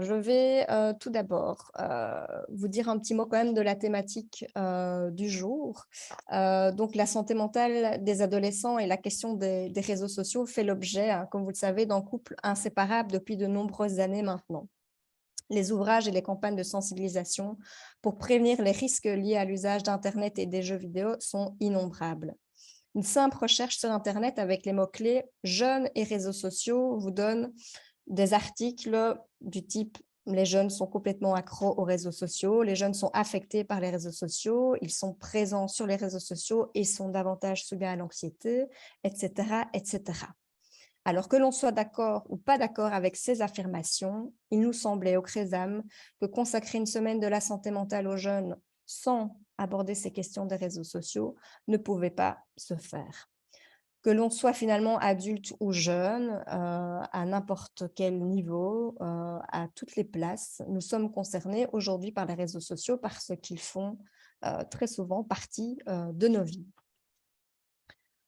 Je vais, tout d'abord, vous dire un petit mot quand même de la thématique, du jour. Donc la santé mentale des adolescents et la question des réseaux sociaux fait l'objet, hein, comme vous le savez, d'un couple inséparable depuis de nombreuses années maintenant. Les ouvrages et les campagnes de sensibilisation pour prévenir les risques liés à l'usage d'internet et des jeux vidéo sont innombrables. Une simple recherche sur internet avec les mots-clés «jeunes et réseaux sociaux» vous donne des articles du type: «Les jeunes sont complètement accros aux réseaux sociaux», «Les jeunes sont affectés par les réseaux sociaux», «Ils sont présents sur les réseaux sociaux et sont davantage sujets à l'anxiété», et cetera, et cetera. Alors que l'on soit d'accord ou pas d'accord avec ces affirmations, il nous semblait au CRESAM que consacrer une semaine de la santé mentale aux jeunes sans aborder ces questions des réseaux sociaux ne pouvait pas se faire. Que l'on soit finalement adulte ou jeune, à n'importe quel niveau, à toutes les places, nous sommes concernés aujourd'hui par les réseaux sociaux parce qu'ils font, très souvent partie, de nos vies.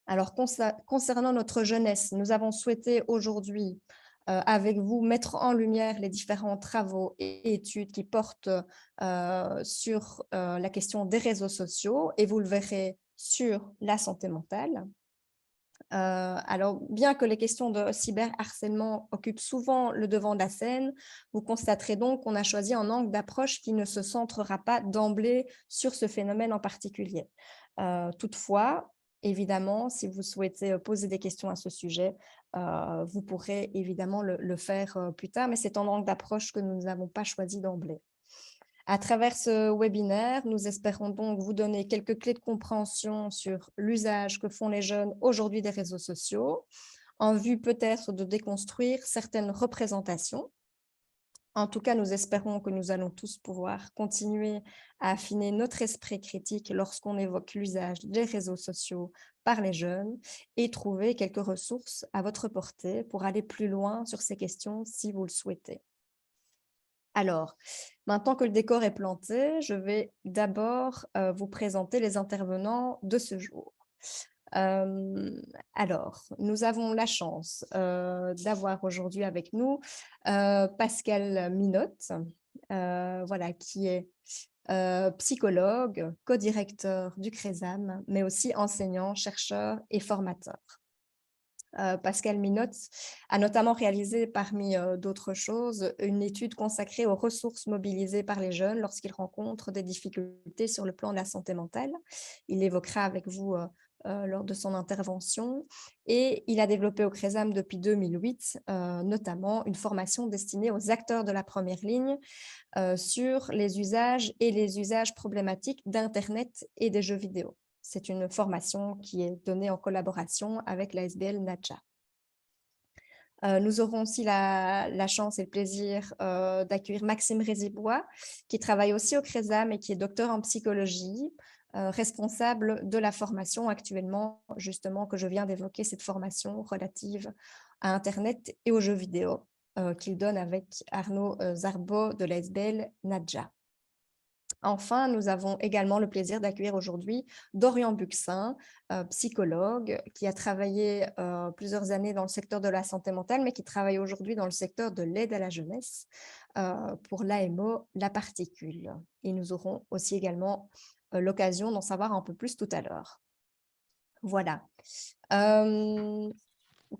Alors concernant notre jeunesse, nous avons souhaité aujourd'hui, avec vous, mettre en lumière les différents travaux et études qui portent, sur, la question des réseaux sociaux et vous le verrez, sur la santé mentale. Alors, bien que les questions de cyberharcèlement occupent souvent le devant de la scène, vous constaterez donc qu'on a choisi un angle d'approche qui ne se centrera pas d'emblée sur ce phénomène en particulier. Toutefois, évidemment, si vous souhaitez poser des questions à ce sujet, vous pourrez évidemment le faire plus tard, mais c'est un angle d'approche que nous n'avons pas choisi d'emblée. À travers ce webinaire, nous espérons donc vous donner quelques clés de compréhension sur l'usage que font les jeunes aujourd'hui des réseaux sociaux, en vue peut-être de déconstruire certaines représentations. En tout cas, nous espérons que nous allons tous pouvoir continuer à affiner notre esprit critique lorsqu'on évoque l'usage des réseaux sociaux par les jeunes et trouver quelques ressources à votre portée pour aller plus loin sur ces questions si vous le souhaitez. Alors, maintenant que le décor est planté, je vais d'abord, vous présenter les intervenants de ce jour. Alors, nous avons la chance, d'avoir aujourd'hui avec nous, Pascal Minotte, voilà, qui est, psychologue, codirecteur du CRESAM, mais aussi enseignant, chercheur et formateur. Pascal Minotz a notamment réalisé, parmi d'autres choses, une étude consacrée aux ressources mobilisées par les jeunes lorsqu'ils rencontrent des difficultés sur le plan de la santé mentale. Il l'évoquera avec vous lors de son intervention. Et il a développé au CRESAM depuis 2008, notamment une formation destinée aux acteurs de la première ligne sur les usages et les usages problématiques d'Internet et des jeux vidéo. C'est une formation qui est donnée en collaboration avec la SBL Nadja. Nous aurons aussi la chance et le plaisir d'accueillir Maxime Rézibois, qui travaille aussi au CRESAM et qui est docteur en psychologie, responsable de la formation actuellement, justement, que je viens d'évoquer, cette formation relative à Internet et aux jeux vidéo, qu'il donne avec Arnaud Zarbo de la SBL Nadja. Enfin, nous avons également le plaisir d'accueillir aujourd'hui Dorian Buxin, psychologue, qui a travaillé plusieurs années dans le secteur de la santé mentale, mais qui travaille aujourd'hui dans le secteur de l'aide à la jeunesse pour l'AMO, la particule. Et nous aurons aussi également l'occasion d'en savoir un peu plus tout à l'heure. Voilà.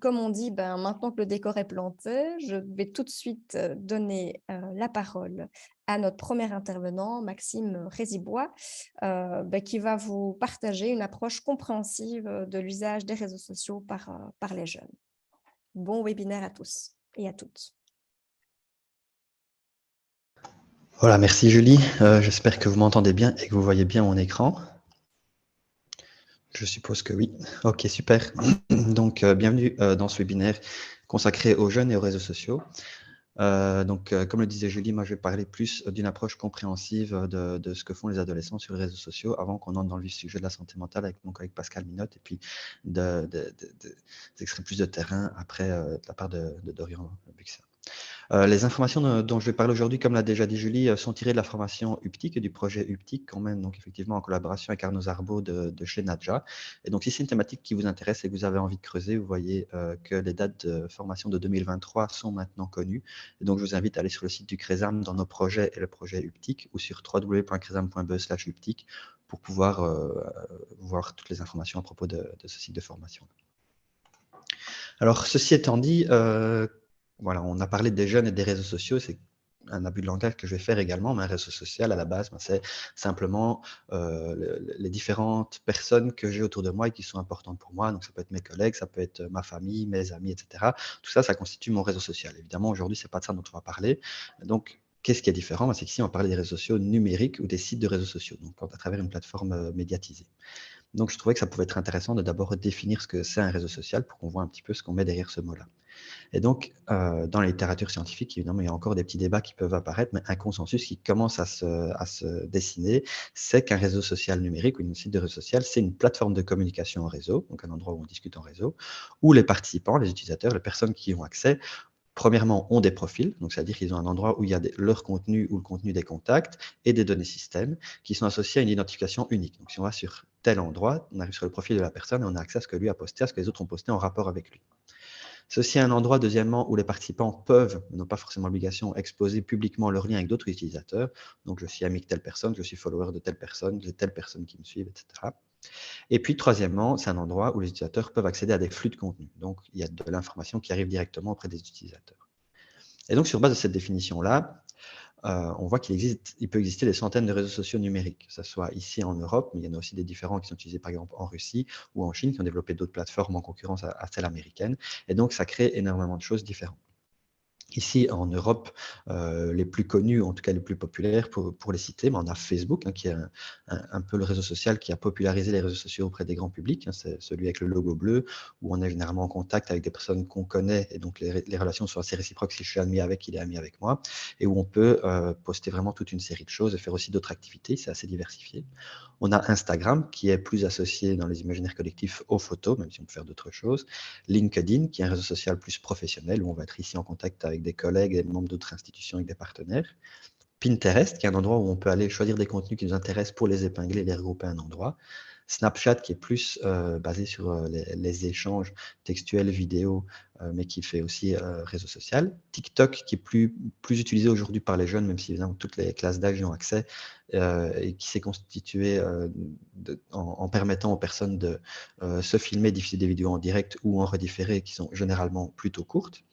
Comme on dit, maintenant que le décor est planté, je vais tout de suite donner la parole à notre premier intervenant, Maxime Rézibois, qui va vous partager une approche compréhensive de l'usage des réseaux sociaux par les jeunes. Bon webinaire à tous et à toutes. Voilà, merci Julie. J'espère que vous m'entendez bien et que vous voyez bien mon écran. Je suppose que oui. Ok, super. Donc, bienvenue dans ce webinaire consacré aux jeunes et aux réseaux sociaux. Comme le disait Julie, moi je vais parler plus d'une approche compréhensive de ce que font les adolescents sur les réseaux sociaux avant qu'on entre dans le vif du sujet de la santé mentale avec mon collègue Pascal Minotte et puis des extraits plus de terrain après de la part de Dorian Buxin. Les informations dont je vais parler aujourd'hui, comme l'a déjà dit Julie, sont tirées de la formation UPTIC et du projet UPTIC qu'on mène donc effectivement en collaboration avec Arnaud Zarbo de chez Nadja. Et donc, si c'est une thématique qui vous intéresse et que vous avez envie de creuser, vous voyez que les dates de formation de 2023 sont maintenant connues. Et donc, je vous invite à aller sur le site du CRESAM dans nos projets et le projet UPTIC ou sur www.cresam.be/UPTIC pour pouvoir voir toutes les informations à propos de ce site de formation. Alors, ceci étant dit, voilà, on a parlé des jeunes et des réseaux sociaux, c'est un abus de langage que je vais faire également, mais un réseau social, à la base, c'est simplement les différentes personnes que j'ai autour de moi et qui sont importantes pour moi. Donc, ça peut être mes collègues, ça peut être ma famille, mes amis, etc. Tout ça, ça constitue mon réseau social. Évidemment, aujourd'hui, ce n'est pas de ça dont on va parler. Donc, qu'est-ce qui est différent? C'est qu'ici, on parle des réseaux sociaux numériques ou des sites de réseaux sociaux, donc à travers une plateforme médiatisée. Donc, je trouvais que ça pouvait être intéressant de d'abord définir ce que c'est un réseau social pour qu'on voit un petit peu ce qu'on met derrière ce mot-là. Et donc, dans la littérature scientifique, évidemment, il y a encore des petits débats qui peuvent apparaître, mais un consensus qui commence à se dessiner, c'est qu'un réseau social numérique ou un site de réseau social, c'est une plateforme de communication en réseau, donc un endroit où on discute en réseau, où les participants, les utilisateurs, les personnes qui y ont accès, premièrement, ont des profils, donc c'est-à-dire qu'ils ont un endroit où il y a leur contenu ou le contenu des contacts et des données système qui sont associés à une identification unique. Donc, si on va sur tel endroit, on arrive sur le profil de la personne et on a accès à ce que lui a posté, à ce que les autres ont posté en rapport avec lui. Ceci est un endroit, deuxièmement, où les participants peuvent, mais n'ont pas forcément l'obligation, exposer publiquement leurs liens avec d'autres utilisateurs. Donc, je suis ami de telle personne, je suis follower de telle personne, j'ai telle personne qui me suit, etc. Et puis, troisièmement, c'est un endroit où les utilisateurs peuvent accéder à des flux de contenu. Donc, il y a de l'information qui arrive directement auprès des utilisateurs. Et donc, sur base de cette définition-là, on voit il peut exister des centaines de réseaux sociaux numériques, que ce soit ici en Europe, mais il y en a aussi des différents qui sont utilisés par exemple en Russie ou en Chine, qui ont développé d'autres plateformes en concurrence à celle américaine. Et donc, ça crée énormément de choses différentes. Ici, en Europe, les plus connus, en tout cas les plus populaires, pour les citer, on a Facebook, qui est un peu le réseau social qui a popularisé les réseaux sociaux auprès des grands publics. C'est celui avec le logo bleu, où on est généralement en contact avec des personnes qu'on connaît, et donc les relations sont assez réciproques. Si je suis ami avec, il est ami avec moi, et où on peut poster vraiment toute une série de choses et faire aussi d'autres activités. C'est assez diversifié. On a Instagram, qui est plus associé dans les imaginaires collectifs aux photos, même si on peut faire d'autres choses. LinkedIn, qui est un réseau social plus professionnel, où on va être ici en contact avec des collègues et des membres d'autres institutions et des partenaires. Pinterest, qui est un endroit où on peut aller choisir des contenus qui nous intéressent pour les épingler et les regrouper à un endroit. Snapchat, qui est plus basé sur les échanges textuels, vidéo, mais qui fait aussi réseau social. TikTok, qui est plus utilisé aujourd'hui par les jeunes, même si évidemment toutes les classes d'âge y ont accès, et qui s'est constitué en permettant aux personnes de se filmer, diffuser des vidéos en direct ou en redifféré, qui sont généralement plutôt courtes.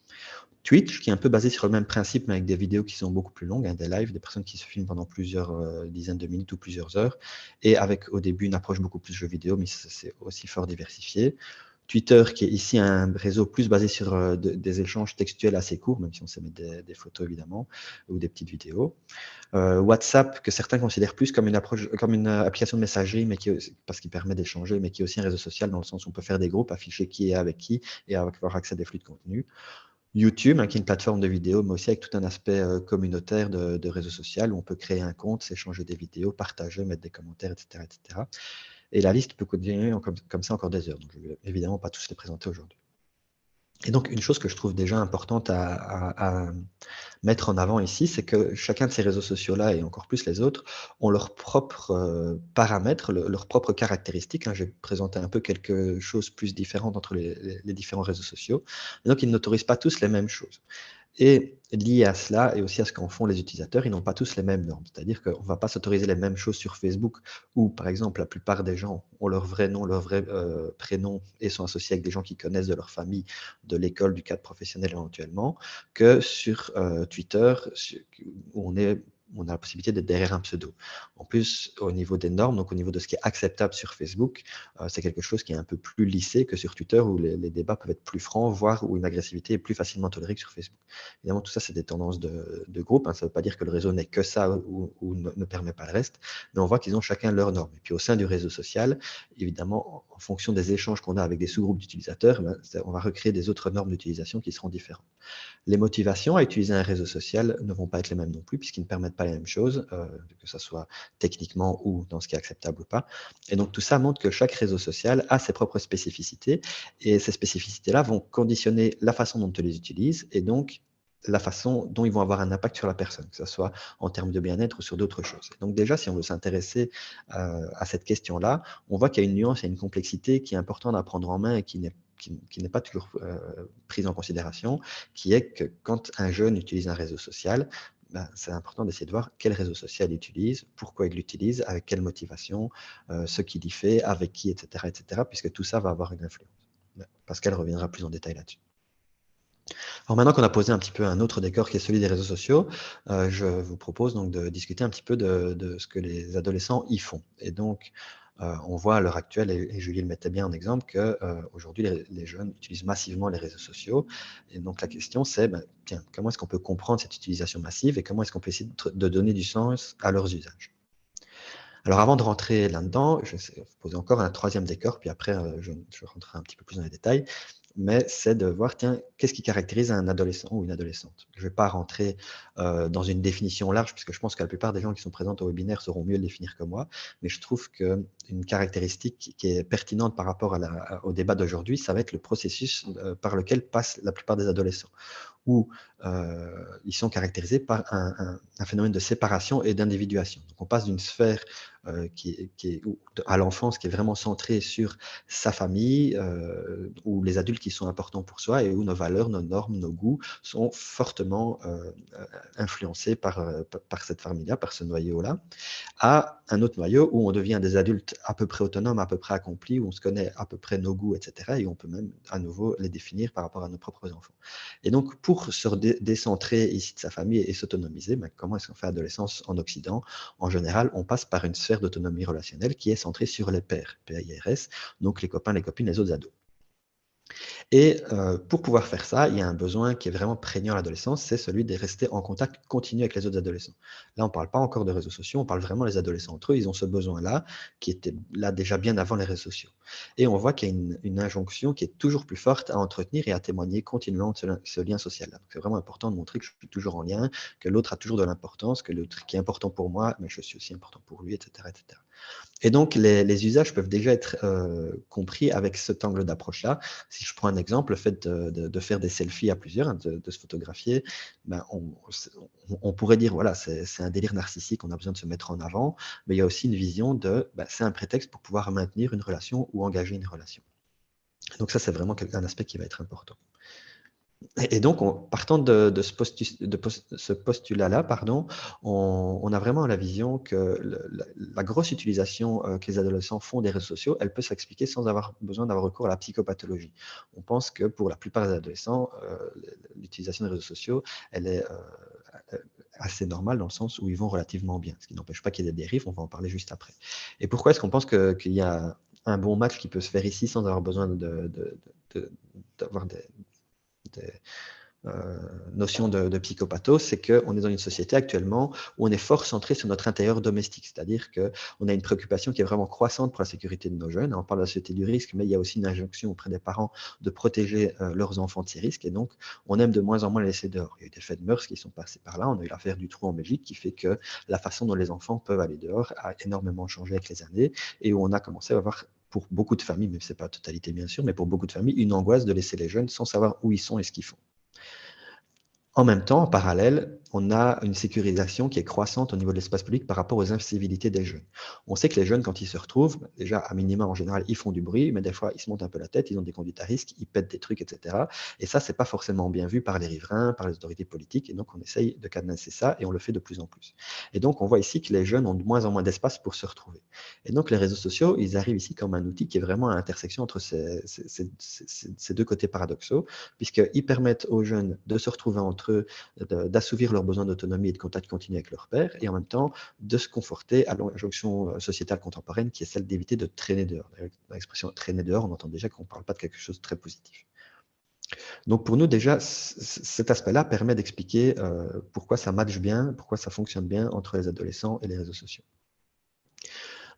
Twitch, qui est un peu basé sur le même principe, mais avec des vidéos qui sont beaucoup plus longues, des lives, des personnes qui se filment pendant plusieurs dizaines de minutes ou plusieurs heures, et avec au début une approche beaucoup plus jeux vidéo, mais c'est aussi fort diversifié. Twitter, qui est ici un réseau plus basé sur des échanges textuels assez courts, même si on sait mettre des photos évidemment, ou des petites vidéos. WhatsApp, que certains considèrent plus comme une application de messagerie, parce qu'il permet d'échanger, mais qui est aussi un réseau social dans le sens où on peut faire des groupes, afficher qui est avec qui, et avoir accès à des flux de contenu. YouTube, qui est une plateforme de vidéo, mais aussi avec tout un aspect communautaire de réseau social où on peut créer un compte, s'échanger des vidéos, partager, mettre des commentaires, etc. etc. Et la liste peut continuer comme ça encore des heures. Donc, je ne vais évidemment pas tous les présenter aujourd'hui. Et donc, une chose que je trouve déjà importante à mettre en avant ici, c'est que chacun de ces réseaux sociaux-là, et encore plus les autres, ont leurs propres paramètres, leurs propres caractéristiques. Je vais présenter un peu quelque chose plus différent entre les différents réseaux sociaux. Et donc, ils n'autorisent pas tous les mêmes choses. Et lié à cela, et aussi à ce qu'en font les utilisateurs, ils n'ont pas tous les mêmes normes. C'est-à-dire qu'on ne va pas s'autoriser les mêmes choses sur Facebook, où, par exemple, la plupart des gens ont leur vrai nom, leur vrai prénom, et sont associés avec des gens qu'ils connaissent de leur famille, de l'école, du cadre professionnel éventuellement, que sur Twitter, où on a la possibilité d'être derrière un pseudo. En plus, au niveau des normes, donc au niveau de ce qui est acceptable sur Facebook, c'est quelque chose qui est un peu plus lissé que sur Twitter, où les débats peuvent être plus francs, voire où une agressivité est plus facilement tolérée que sur Facebook. Évidemment, tout ça, c'est des tendances de groupe. Ça ne veut pas dire que le réseau n'est que ça ou ne permet pas le reste, mais on voit qu'ils ont chacun leurs normes. Et puis au sein du réseau social, évidemment, en fonction des échanges qu'on a avec des sous-groupes d'utilisateurs, on va recréer des autres normes d'utilisation qui seront différentes. Les motivations à utiliser un réseau social ne vont pas être les mêmes non plus, puisqu'ils ne permettent pas les mêmes choses, que ce soit techniquement ou dans ce qui est acceptable ou pas. Et donc tout ça montre que chaque réseau social a ses propres spécificités, et ces spécificités-là vont conditionner la façon dont on les utilise, et donc la façon dont ils vont avoir un impact sur la personne, que ce soit en termes de bien-être ou sur d'autres choses. Donc déjà, si on veut s'intéresser à cette question-là, on voit qu'il y a une nuance et une complexité qui est importante à prendre en main et qui n'est pas toujours prise en considération, qui est que quand un jeune utilise un réseau social, ben, c'est important d'essayer de voir quel réseau social il utilise, pourquoi il l'utilise, avec quelle motivation, ce qu'il y fait, avec qui, etc., puisque tout ça va avoir une influence. Pascal reviendra plus en détail là-dessus. Alors maintenant qu'on a posé un petit peu un autre décor qui est celui des réseaux sociaux, je vous propose donc de discuter un petit peu de ce que les adolescents y font. Et donc, on voit à l'heure actuelle, et Julie le mettait bien en exemple, qu'aujourd'hui, les jeunes utilisent massivement les réseaux sociaux. Et donc, la question, c'est, ben, tiens, comment est-ce qu'on peut comprendre cette utilisation massive et comment est-ce qu'on peut essayer de donner du sens à leurs usages? Alors, avant de rentrer là-dedans, je vais poser encore un troisième décor, puis après, je rentrerai un petit peu plus dans les détails, mais c'est de voir, tiens, qu'est-ce qui caractérise un adolescent ou une adolescente? Je ne vais pas rentrer dans une définition large, puisque je pense que la plupart des gens qui sont présents au webinaire sauront mieux le définir que moi, mais je trouve qu'une caractéristique qui est pertinente par rapport au débat d'aujourd'hui, ça va être le processus par lequel passent la plupart des adolescents, où ils sont caractérisés par un phénomène de séparation et d'individuation. Donc on passe d'une sphère à l'enfance qui est vraiment centrée sur sa famille, où les adultes qui sont importants pour soi et où nos valeurs, nos normes, nos goûts sont fortement influencés par cette famille-là, par ce noyau-là, à un autre noyau où on devient des adultes à peu près autonomes, à peu près accomplis, où on se connaît à peu près nos goûts, etc. Et on peut même à nouveau les définir par rapport à nos propres enfants. Et donc, pour se décentrer ici de sa famille et s'autonomiser, ben, comment est-ce qu'on fait adolescence en Occident? En général, on passe par une sphère d'autonomie relationnelle qui est centrée sur les pairs, P-A-I-R-S, donc les copains, les copines, les autres ados. Et pour pouvoir faire ça, il y a un besoin qui est vraiment prégnant à l'adolescence, c'est celui de rester en contact continu avec les autres adolescents. Là, on ne parle pas encore de réseaux sociaux, on parle vraiment des adolescents entre eux, ils ont ce besoin-là, qui était là déjà bien avant les réseaux sociaux. Et on voit qu'il y a une injonction qui est toujours plus forte à entretenir et à témoigner continuellement de ce lien social-là. Donc, c'est vraiment important de montrer que je suis toujours en lien, que l'autre a toujours de l'importance, que l'autre qui est important pour moi, mais je suis aussi important pour lui, etc., etc. Et donc, les usages peuvent déjà être compris avec cet angle d'approche-là. Si je prends un exemple, le fait de faire des selfies à plusieurs, hein, de se photographier, ben on pourrait dire, voilà, c'est un délire narcissique, on a besoin de se mettre en avant, mais il y a aussi une vision de, ben, c'est un prétexte pour pouvoir maintenir une relation ou engager une relation. Donc ça, c'est vraiment un aspect qui va être important. Et donc, partant de ce postulat-là, pardon, on a vraiment la vision que la grosse utilisation que les adolescents font des réseaux sociaux, elle peut s'expliquer sans avoir besoin d'avoir recours à la psychopathologie. On pense que pour la plupart des adolescents, l'utilisation des réseaux sociaux, elle est assez normale dans le sens où ils vont relativement bien, ce qui n'empêche pas qu'il y ait des dérives, on va en parler juste après. Et pourquoi est-ce qu'on pense qu'il y a un bon match qui peut se faire ici sans avoir besoin d'avoir des notion de psychopatho, c'est qu'on est dans une société actuellement où on est fort centré sur notre intérieur domestique, c'est-à-dire qu'on a une préoccupation qui est vraiment croissante pour la sécurité de nos jeunes. On parle de la société du risque, mais il y a aussi une injonction auprès des parents de protéger leurs enfants de ces risques, et donc on aime de moins en moins les laisser dehors. Il y a eu des faits de mœurs qui sont passés par là, on a eu l'affaire du trou en Belgique qui fait que la façon dont les enfants peuvent aller dehors a énormément changé avec les années, et où on a commencé à avoir pour beaucoup de familles, mais ce n'est pas la totalité bien sûr, mais pour beaucoup de familles, une angoisse de laisser les jeunes sans savoir où ils sont et ce qu'ils font. En même temps, en parallèle, on a une sécurisation qui est croissante au niveau de l'espace public par rapport aux incivilités des jeunes. On sait que les jeunes, quand ils se retrouvent, déjà, à minima, en général, ils font du bruit, mais des fois, ils se montent un peu la tête, ils ont des conduites à risque, ils pètent des trucs, etc. Et ça, c'est pas forcément bien vu par les riverains, par les autorités politiques, et donc on essaye de cadenasser ça, et on le fait de plus en plus. Et donc, on voit ici que les jeunes ont de moins en moins d'espace pour se retrouver. Et donc, les réseaux sociaux, ils arrivent ici comme un outil qui est vraiment à l'intersection entre ces deux côtés paradoxaux, puisqu'ils permettent aux jeunes de se retrouver entre eux, d'assouvir leurs besoins d'autonomie et de contact continu avec leur père, et en même temps de se conforter à l'injonction sociétale contemporaine qui est celle d'éviter de traîner dehors. L'expression traîner dehors, on entend déjà qu'on ne parle pas de quelque chose de très positif. Donc pour nous déjà, cet aspect-là permet d'expliquer pourquoi ça matche bien, pourquoi ça fonctionne bien entre les adolescents et les réseaux sociaux.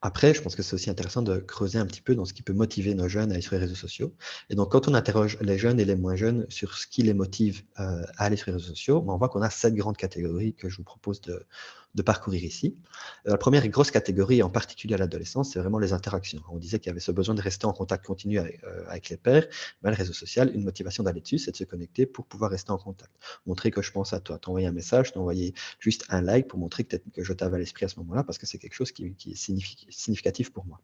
Après, je pense que c'est aussi intéressant de creuser un petit peu dans ce qui peut motiver nos jeunes à aller sur les réseaux sociaux. Et donc, quand on interroge les jeunes et les moins jeunes sur ce qui les motive à aller sur les réseaux sociaux, on voit qu'on a 7 grandes catégories que je vous propose de parcourir ici. La première grosse catégorie, en particulier à l'adolescence, c'est vraiment les interactions. On disait qu'il y avait ce besoin de rester en contact continu avec les pairs. Le réseau social, une motivation d'aller dessus, c'est de se connecter pour pouvoir rester en contact. Montrer que je pense à toi, t'envoyer un message, t'envoyer juste un like pour montrer que je t'avais à l'esprit à ce moment-là, parce que c'est quelque chose qui est significatif pour moi.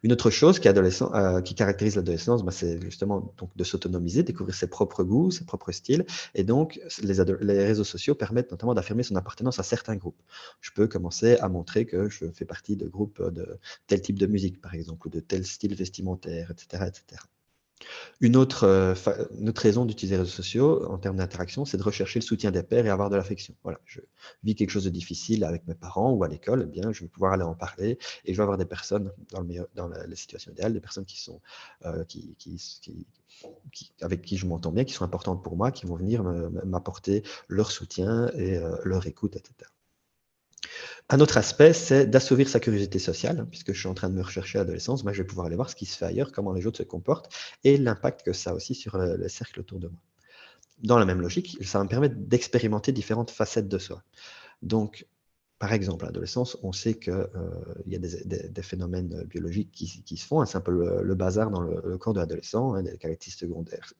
Une autre chose qui caractérise l'adolescence, c'est justement donc, de s'autonomiser, découvrir ses propres goûts, ses propres styles. Et donc, les réseaux sociaux permettent notamment d'affirmer son appartenance à certains groupes. Je peux commencer à montrer que je fais partie de groupes de tel type de musique, par exemple, ou de tel style vestimentaire, etc. etc. Une autre raison d'utiliser les réseaux sociaux en termes d'interaction, c'est de rechercher le soutien des pairs et avoir de l'affection. Voilà, je vis quelque chose de difficile avec mes parents ou à l'école, eh bien, je vais pouvoir aller en parler et je vais avoir des personnes, dans la situation idéale, des personnes avec qui je m'entends bien, qui sont importantes pour moi, qui vont venir m'apporter leur soutien et leur écoute, etc. Un autre aspect, c'est d'assouvir sa curiosité sociale, puisque je suis en train de me rechercher à l'adolescence, je vais pouvoir aller voir ce qui se fait ailleurs, comment les autres se comportent, et l'impact que ça a aussi sur le cercle autour de moi. Dans la même logique, ça va me permettre d'expérimenter différentes facettes de soi. Donc, par exemple, à l'adolescence, on sait qu'il y a des phénomènes biologiques qui se font. C'est un peu le bazar dans le corps de l'adolescent, des caractéristiques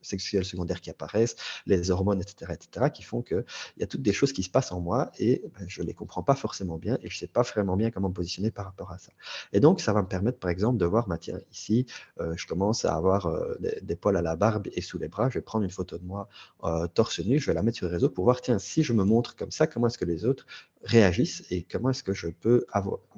sexuelles secondaires qui apparaissent, les hormones, etc., qui font qu'il y a toutes des choses qui se passent en moi et je ne les comprends pas forcément bien et je ne sais pas vraiment bien comment me positionner par rapport à ça. Et donc, ça va me permettre, par exemple, de voir, tiens, ici, je commence à avoir des poils à la barbe et sous les bras. Je vais prendre une photo de moi torse nu, je vais la mettre sur le réseau pour voir, tiens, si je me montre comme ça, comment est-ce que les autres réagissent et comment est-ce que je peux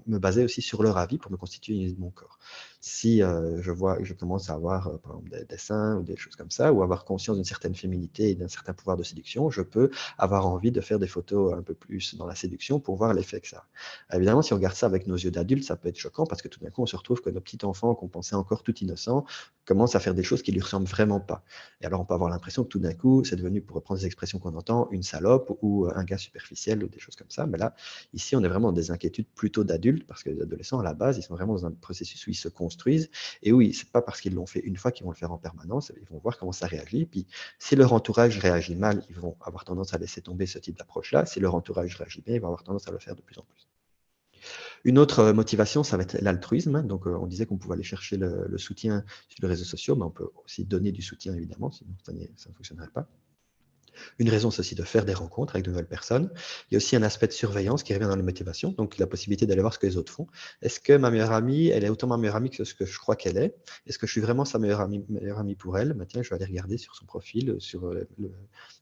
me baser aussi sur leur avis pour me constituer une idée de mon corps. Si je commence à avoir par exemple des seins ou des choses comme ça, ou avoir conscience d'une certaine féminité et d'un certain pouvoir de séduction, je peux avoir envie de faire des photos un peu plus dans la séduction pour voir l'effet que ça a. Évidemment, si on regarde ça avec nos yeux d'adultes, ça peut être choquant parce que tout d'un coup, on se retrouve que nos petits enfants qu'on pensait encore tout innocents commencent à faire des choses qui lui ressemblent vraiment pas. Et alors, on peut avoir l'impression que tout d'un coup, c'est devenu, pour reprendre des expressions qu'on entend, une salope ou un gars superficiel ou des choses comme ça. Mais là, ici, on est vraiment dans des inquiétudes plutôt d'adultes parce que les adolescents, à la base, ils sont vraiment dans un processus où ils se construisent et oui, c'est pas parce qu'ils l'ont fait une fois qu'ils vont le faire en permanence. Ils vont voir comment ça réagit. Puis, si leur entourage réagit mal, ils vont avoir tendance à laisser tomber ce type d'approche-là. Si leur entourage réagit bien, ils vont avoir tendance à le faire de plus en plus. Une autre motivation, ça va être l'altruisme. Donc, on disait qu'on pouvait aller chercher le soutien sur les réseaux sociaux, mais on peut aussi donner du soutien, évidemment, sinon ça ne fonctionnerait pas. Une raison, c'est aussi de faire des rencontres avec de nouvelles personnes. Il y a aussi un aspect de surveillance qui revient dans les motivations, donc la possibilité d'aller voir ce que les autres font. Est-ce que ma meilleure amie, elle est autant ma meilleure amie que ce que je crois qu'elle est? Est-ce que je suis vraiment sa meilleure amie pour elle? Tiens, je vais aller regarder sur son profil, sur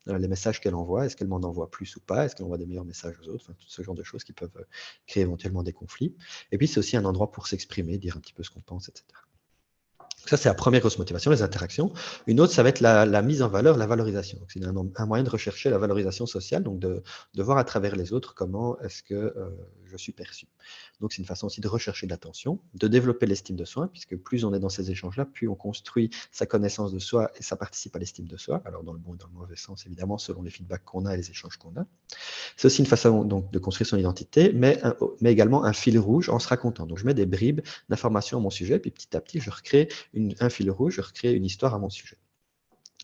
les messages qu'elle envoie. Est-ce qu'elle m'en envoie plus ou pas? Est-ce qu'elle envoie des meilleurs messages aux autres? Tout ce genre de choses qui peuvent créer éventuellement des conflits. Et puis, c'est aussi un endroit pour s'exprimer, dire un petit peu ce qu'on pense, etc. Ça, c'est la première grosse motivation, les interactions. Une autre, ça va être la mise en valeur, la valorisation. C'est un moyen de rechercher la valorisation sociale, donc de voir à travers les autres comment est-ce que je suis perçu. Donc, c'est une façon aussi de rechercher de l'attention, de développer l'estime de soi, puisque plus on est dans ces échanges-là, plus on construit sa connaissance de soi et ça participe à l'estime de soi. Alors, dans le bon et dans le mauvais sens, évidemment, selon les feedbacks qu'on a et les échanges qu'on a. C'est aussi une façon donc, de construire son identité, mais également un fil rouge en se racontant. Donc, je mets des bribes d'informations à mon sujet, puis petit à petit, je recrée un fil rouge, je recrée une histoire à mon sujet.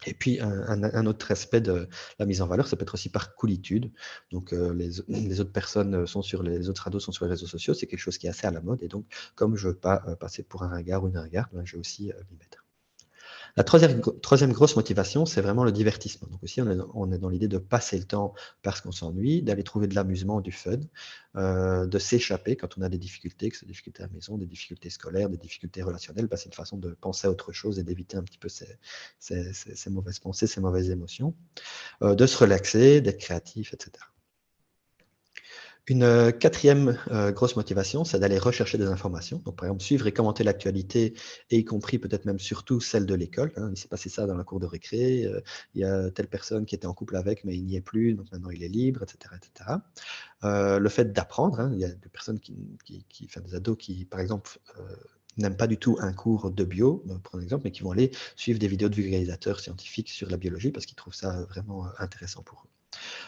Et puis, un autre aspect de la mise en valeur, ça peut être aussi par coolitude. Donc, les autres personnes les autres ados sont sur les réseaux sociaux, c'est quelque chose qui est assez à la mode. Et donc, comme je ne veux pas passer pour un ringard ou une ringarde, je vais aussi m'y mettre. La troisième grosse motivation, c'est vraiment le divertissement. Donc aussi, on est dans l'idée de passer le temps parce qu'on s'ennuie, d'aller trouver de l'amusement, du fun, de s'échapper quand on a des difficultés, que ce soit des difficultés à la maison, des difficultés scolaires, des difficultés relationnelles. C'est une façon de penser à autre chose et d'éviter un petit peu ces mauvaises pensées, ces mauvaises émotions, de se relaxer, d'être créatif, etc. Une quatrième grosse motivation, c'est d'aller rechercher des informations. Donc, par exemple, suivre et commenter l'actualité, et y compris peut-être même surtout celle de l'école. Il s'est passé ça dans la cour de récré. Il y a telle personne qui était en couple avec, mais il n'y est plus, donc maintenant il est libre, etc. etc. Le fait d'apprendre. Il y a des personnes des ados qui, par exemple, n'aiment pas du tout un cours de bio, pour exemple, mais qui vont aller suivre des vidéos de vulgarisateurs scientifiques sur la biologie parce qu'ils trouvent ça vraiment intéressant pour eux.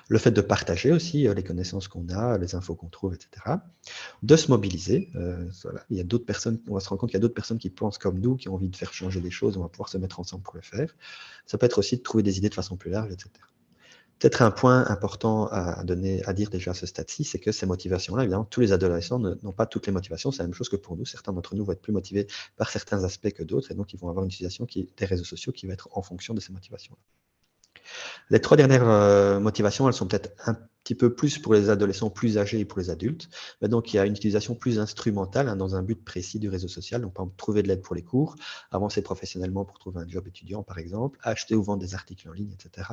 Le fait de partager aussi les connaissances qu'on a, les infos qu'on trouve, etc. De se mobiliser. Voilà. Il y a d'autres personnes, on va se rendre compte qu'il y a d'autres personnes qui pensent comme nous, qui ont envie de faire changer des choses, on va pouvoir se mettre ensemble pour le faire. Ça peut être aussi de trouver des idées de façon plus large, etc. Peut-être un point important à dire déjà à ce stade-ci, c'est que ces motivations-là, évidemment, tous les adolescents n'ont pas toutes les motivations. C'est la même chose que pour nous. Certains d'entre nous vont être plus motivés par certains aspects que d'autres, et donc ils vont avoir une utilisation des réseaux sociaux qui va être en fonction de ces motivations-là. Les 3 dernières motivations, elles sont peut-être un petit peu plus pour les adolescents plus âgés et pour les adultes. Mais donc, il y a une utilisation plus instrumentale dans un but précis du réseau social. Donc, par exemple, trouver de l'aide pour les cours, avancer professionnellement pour trouver un job étudiant, par exemple, acheter ou vendre des articles en ligne, etc.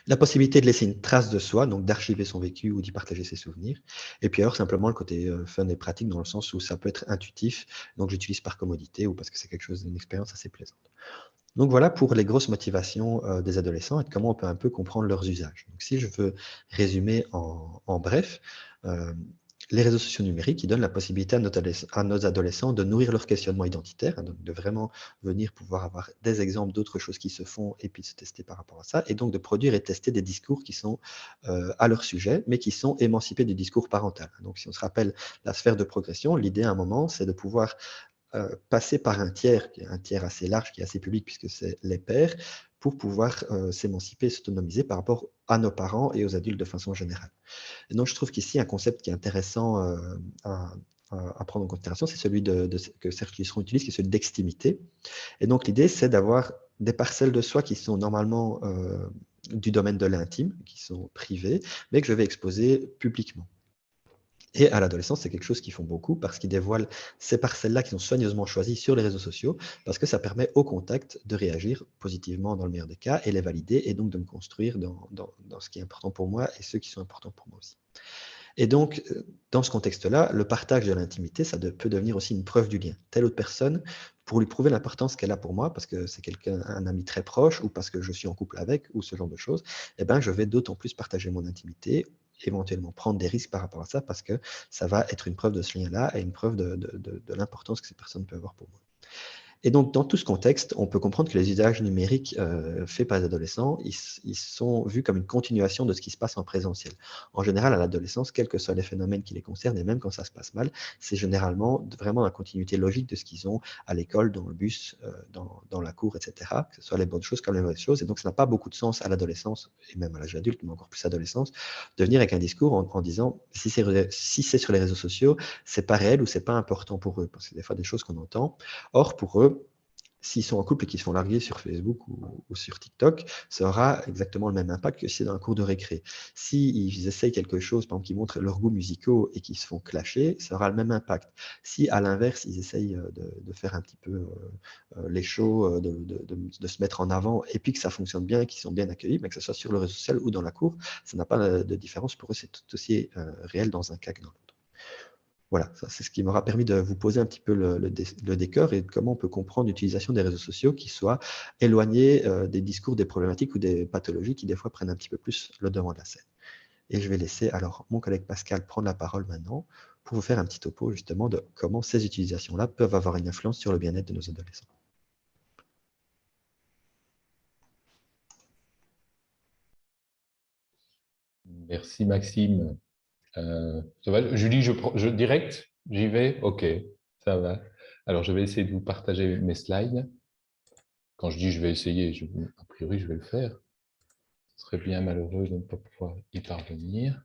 La possibilité de laisser une trace de soi, donc d'archiver son vécu ou d'y partager ses souvenirs. Et puis alors, simplement le côté fun et pratique dans le sens où ça peut être intuitif. Donc, j'utilise par commodité ou parce que c'est quelque chose, une expérience assez plaisante. Donc voilà pour les grosses motivations des adolescents et de comment on peut un peu comprendre leurs usages. Donc si je veux résumer en bref, les réseaux sociaux numériques, ils donnent la possibilité à nos adolescents de nourrir leur questionnement identitaire, hein, donc de vraiment venir pouvoir avoir des exemples d'autres choses qui se font et puis de se tester par rapport à ça, et donc de produire et tester des discours qui sont à leur sujet, mais qui sont émancipés du discours parental. Donc si on se rappelle la sphère de progression, l'idée à un moment, c'est de pouvoir passer par un tiers assez large, qui est assez public, puisque c'est les pairs, pour pouvoir s'émanciper, s'autonomiser par rapport à nos parents et aux adultes de façon générale. Et donc, je trouve qu'ici, un concept qui est intéressant à prendre en considération, c'est celui que Serge Lusseron utilise, qui est celui d'extimité. Et donc, l'idée, c'est d'avoir des parcelles de soi qui sont normalement du domaine de l'intime, qui sont privées, mais que je vais exposer publiquement. Et à l'adolescence, c'est quelque chose qu'ils font beaucoup parce qu'ils dévoilent ces parcelles-là qui sont soigneusement choisies sur les réseaux sociaux, parce que ça permet au contact de réagir positivement dans le meilleur des cas et les valider, et donc de me construire dans ce qui est important pour moi et ceux qui sont importants pour moi aussi. Et donc, dans ce contexte-là, le partage de l'intimité, ça peut devenir aussi une preuve du lien. Telle autre personne, pour lui prouver l'importance qu'elle a pour moi, parce que c'est un ami très proche, ou parce que je suis en couple avec, ou ce genre de choses, eh ben, je vais d'autant plus partager mon intimité, éventuellement prendre des risques par rapport à ça, parce que ça va être une preuve de ce lien-là et une preuve de l'importance que cette personne peut avoir pour moi. Et donc, dans tout ce contexte, on peut comprendre que les usages numériques faits par les adolescents, ils sont vus comme une continuation de ce qui se passe en présentiel. En général, à l'adolescence, quels que soient les phénomènes qui les concernent, et même quand ça se passe mal, c'est généralement vraiment la continuité logique de ce qu'ils ont à l'école, dans le bus, dans la cour, etc., que ce soit les bonnes choses comme les mauvaises choses. Et donc, ça n'a pas beaucoup de sens à l'adolescence, et même à l'âge adulte, mais encore plus à l'adolescence, de venir avec un discours en disant, si c'est sur les réseaux sociaux, c'est pas réel ou c'est pas important pour eux, parce que des fois, des choses qu'on entend. Or, pour eux, s'ils sont en couple et qu'ils se font larguer sur Facebook ou sur TikTok, ça aura exactement le même impact que si c'est dans un cours de récré. S'ils essayent quelque chose, par exemple, qu'ils montrent leurs goûts musicaux et qu'ils se font clasher, ça aura le même impact. Si, à l'inverse, ils essayent de faire un petit peu les shows, de se mettre en avant, et puis que ça fonctionne bien, qu'ils sont bien accueillis, mais que ce soit sur le réseau social ou dans la cour, ça n'a pas de différence. Pour eux, c'est tout aussi réel dans un cas que dans l'autre. Voilà, ça c'est ce qui m'aura permis de vous poser un petit peu le décor et comment on peut comprendre l'utilisation des réseaux sociaux qui soient éloignés des discours, des problématiques ou des pathologies qui des fois prennent un petit peu plus le devant de la scène. Et je vais laisser alors mon collègue Pascal prendre la parole maintenant pour vous faire un petit topo justement de comment ces utilisations-là peuvent avoir une influence sur le bien-être de nos adolescents. Merci Maxime. Ça va, Julie, direct, j'y vais? Ok, ça va. Alors, je vais essayer de vous partager mes slides. Quand je dis je vais essayer, a priori, je vais le faire. Ce serait bien malheureux de ne pas pouvoir y parvenir.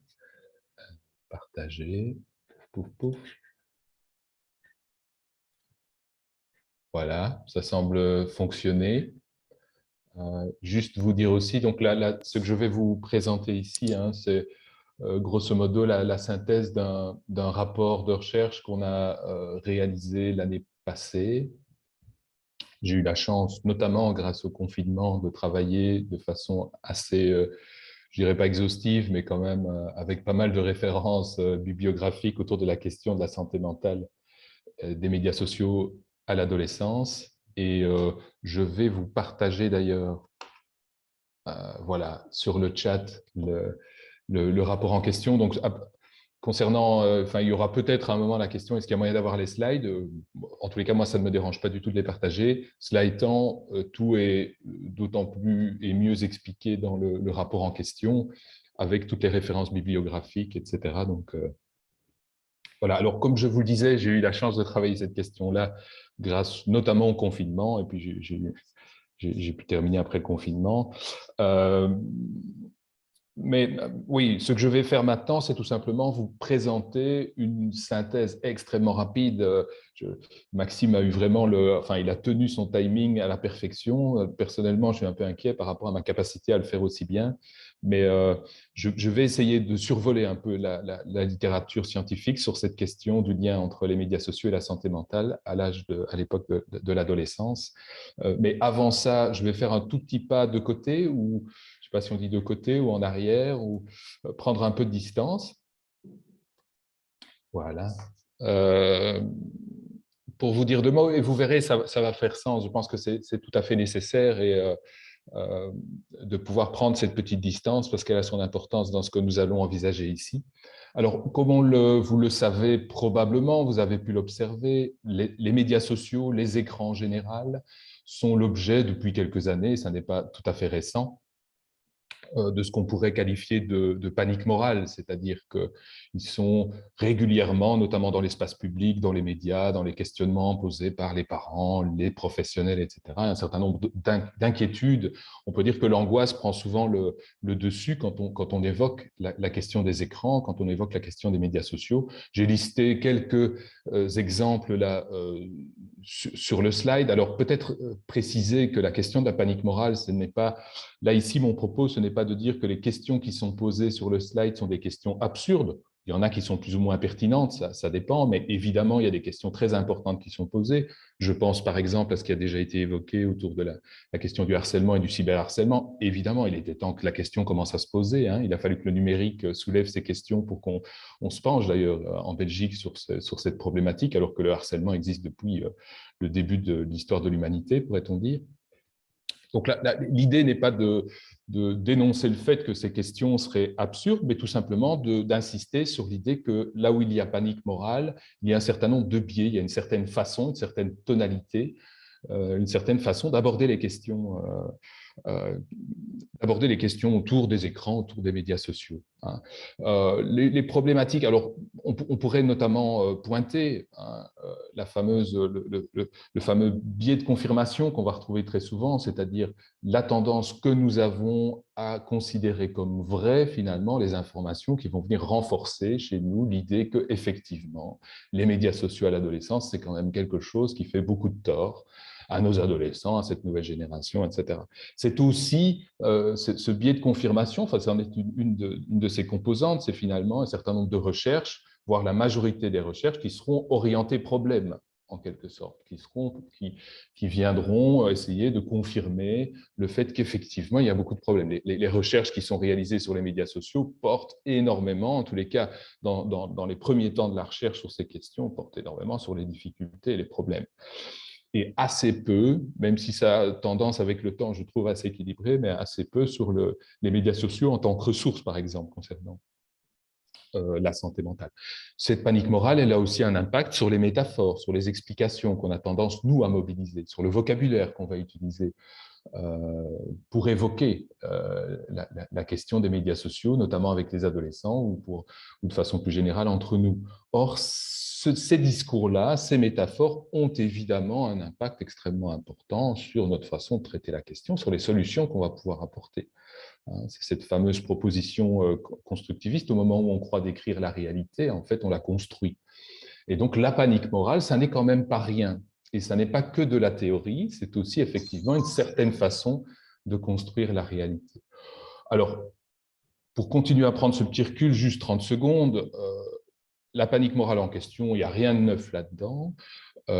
Partager. Pouf, pouf. Voilà, ça semble fonctionner. Juste vous dire aussi, donc là, ce que je vais vous présenter ici, hein, c'est grosso modo la synthèse d'un rapport de recherche qu'on a réalisé l'année passée. J'ai eu la chance, notamment grâce au confinement, de travailler de façon assez, je dirais pas exhaustive, mais quand même avec pas mal de références bibliographiques autour de la question de la santé mentale des médias sociaux à l'adolescence. Et je vais vous partager d'ailleurs, voilà, sur le chat le rapport en question. Donc, concernant, enfin, il y aura peut-être à un moment la question, est-ce qu'il y a moyen d'avoir les slides? En tous les cas, moi, ça ne me dérange pas du tout de les partager. Cela étant, tout est d'autant plus et mieux expliqué dans le rapport en question, avec toutes les références bibliographiques, etc. Donc, voilà. Alors, comme je vous le disais, j'ai eu la chance de travailler cette question-là grâce notamment au confinement, et puis j'ai j'ai pu terminer après le confinement. Mais oui, ce que je vais faire maintenant, c'est tout simplement vous présenter une synthèse extrêmement rapide. Maxime a eu vraiment il a tenu son timing à la perfection. Personnellement, je suis un peu inquiet par rapport à ma capacité à le faire aussi bien. Mais je vais essayer de survoler un peu la littérature scientifique sur cette question du lien entre les médias sociaux et la santé mentale à l'époque de l'adolescence. Mais avant ça, je vais faire un tout petit pas de côté ou je ne sais pas si on dit de côté ou en arrière, ou prendre un peu de distance. Voilà. Pour vous dire deux mots, et vous verrez, ça va faire sens. Je pense que c'est tout à fait nécessaire de pouvoir prendre cette petite distance parce qu'elle a son importance dans ce que nous allons envisager ici. Alors, comme vous le savez probablement, vous avez pu l'observer, les médias sociaux, les écrans en général, sont l'objet depuis quelques années, ça n'est pas tout à fait récent, de ce qu'on pourrait qualifier de panique morale, c'est-à-dire qu'ils sont régulièrement, notamment dans l'espace public, dans les médias, dans les questionnements posés par les parents, les professionnels, etc., un certain nombre d'inquiétudes. On peut dire que l'angoisse prend souvent le dessus quand on évoque la question des écrans, quand on évoque la question des médias sociaux. J'ai listé quelques exemples là sur le slide. Alors peut-être préciser que la question de la panique morale, ce n'est pas, là ici mon propos, ce n'est pas de dire que les questions qui sont posées sur le slide sont des questions absurdes. Il y en a qui sont plus ou moins pertinentes, ça dépend, mais évidemment, il y a des questions très importantes qui sont posées. Je pense par exemple à ce qui a déjà été évoqué autour de la question du harcèlement et du cyberharcèlement. Évidemment, il était temps que la question commence à se poser. Il a fallu que le numérique soulève ces questions pour qu'on se penche d'ailleurs en Belgique sur cette problématique, alors que le harcèlement existe depuis le début de l'histoire de l'humanité, pourrait-on dire. Donc l'idée n'est pas de dénoncer le fait que ces questions seraient absurdes, mais tout simplement d'insister sur l'idée que là où il y a panique morale, il y a un certain nombre de biais, il y a une certaine façon, une certaine tonalité, une certaine façon d'aborder les questions autour des écrans, autour des médias sociaux. Les problématiques, alors on pourrait notamment pointer le fameux biais de confirmation qu'on va retrouver très souvent, c'est-à-dire la tendance que nous avons à considérer comme vraies finalement les informations qui vont venir renforcer chez nous l'idée que effectivement les médias sociaux à l'adolescence, c'est quand même quelque chose qui fait beaucoup de tort à nos adolescents, à cette nouvelle génération, etc. C'est aussi ce biais de confirmation, enfin, c'en est une de ses composantes, c'est finalement un certain nombre de recherches, voire la majorité des recherches qui seront orientées problème, en quelque sorte, qui viendront essayer de confirmer le fait qu'effectivement, il y a beaucoup de problèmes. Les recherches qui sont réalisées sur les médias sociaux portent énormément, en tous les cas, dans les premiers temps de la recherche sur ces questions, portent énormément sur les difficultés et les problèmes. Et assez peu, même si ça a tendance avec le temps, je trouve assez équilibré, mais assez peu sur les médias sociaux en tant que ressource, par exemple, concernant la santé mentale. Cette panique morale, elle a aussi un impact sur les métaphores, sur les explications qu'on a tendance, nous, à mobiliser, sur le vocabulaire qu'on va utiliser pour évoquer la question des médias sociaux, notamment avec les adolescents ou de façon plus générale entre nous. Or, ces discours-là, ces métaphores ont évidemment un impact extrêmement important sur notre façon de traiter la question, sur les solutions qu'on va pouvoir apporter. C'est cette fameuse proposition constructiviste, au moment où on croit décrire la réalité, en fait, on la construit. Et donc, la panique morale, ça n'est quand même pas rien. Et ça n'est pas que de la théorie, c'est aussi effectivement une certaine façon de construire la réalité. Alors, pour continuer à prendre ce petit recul, juste 30 secondes, la panique morale en question, il n'y a rien de neuf là-dedans.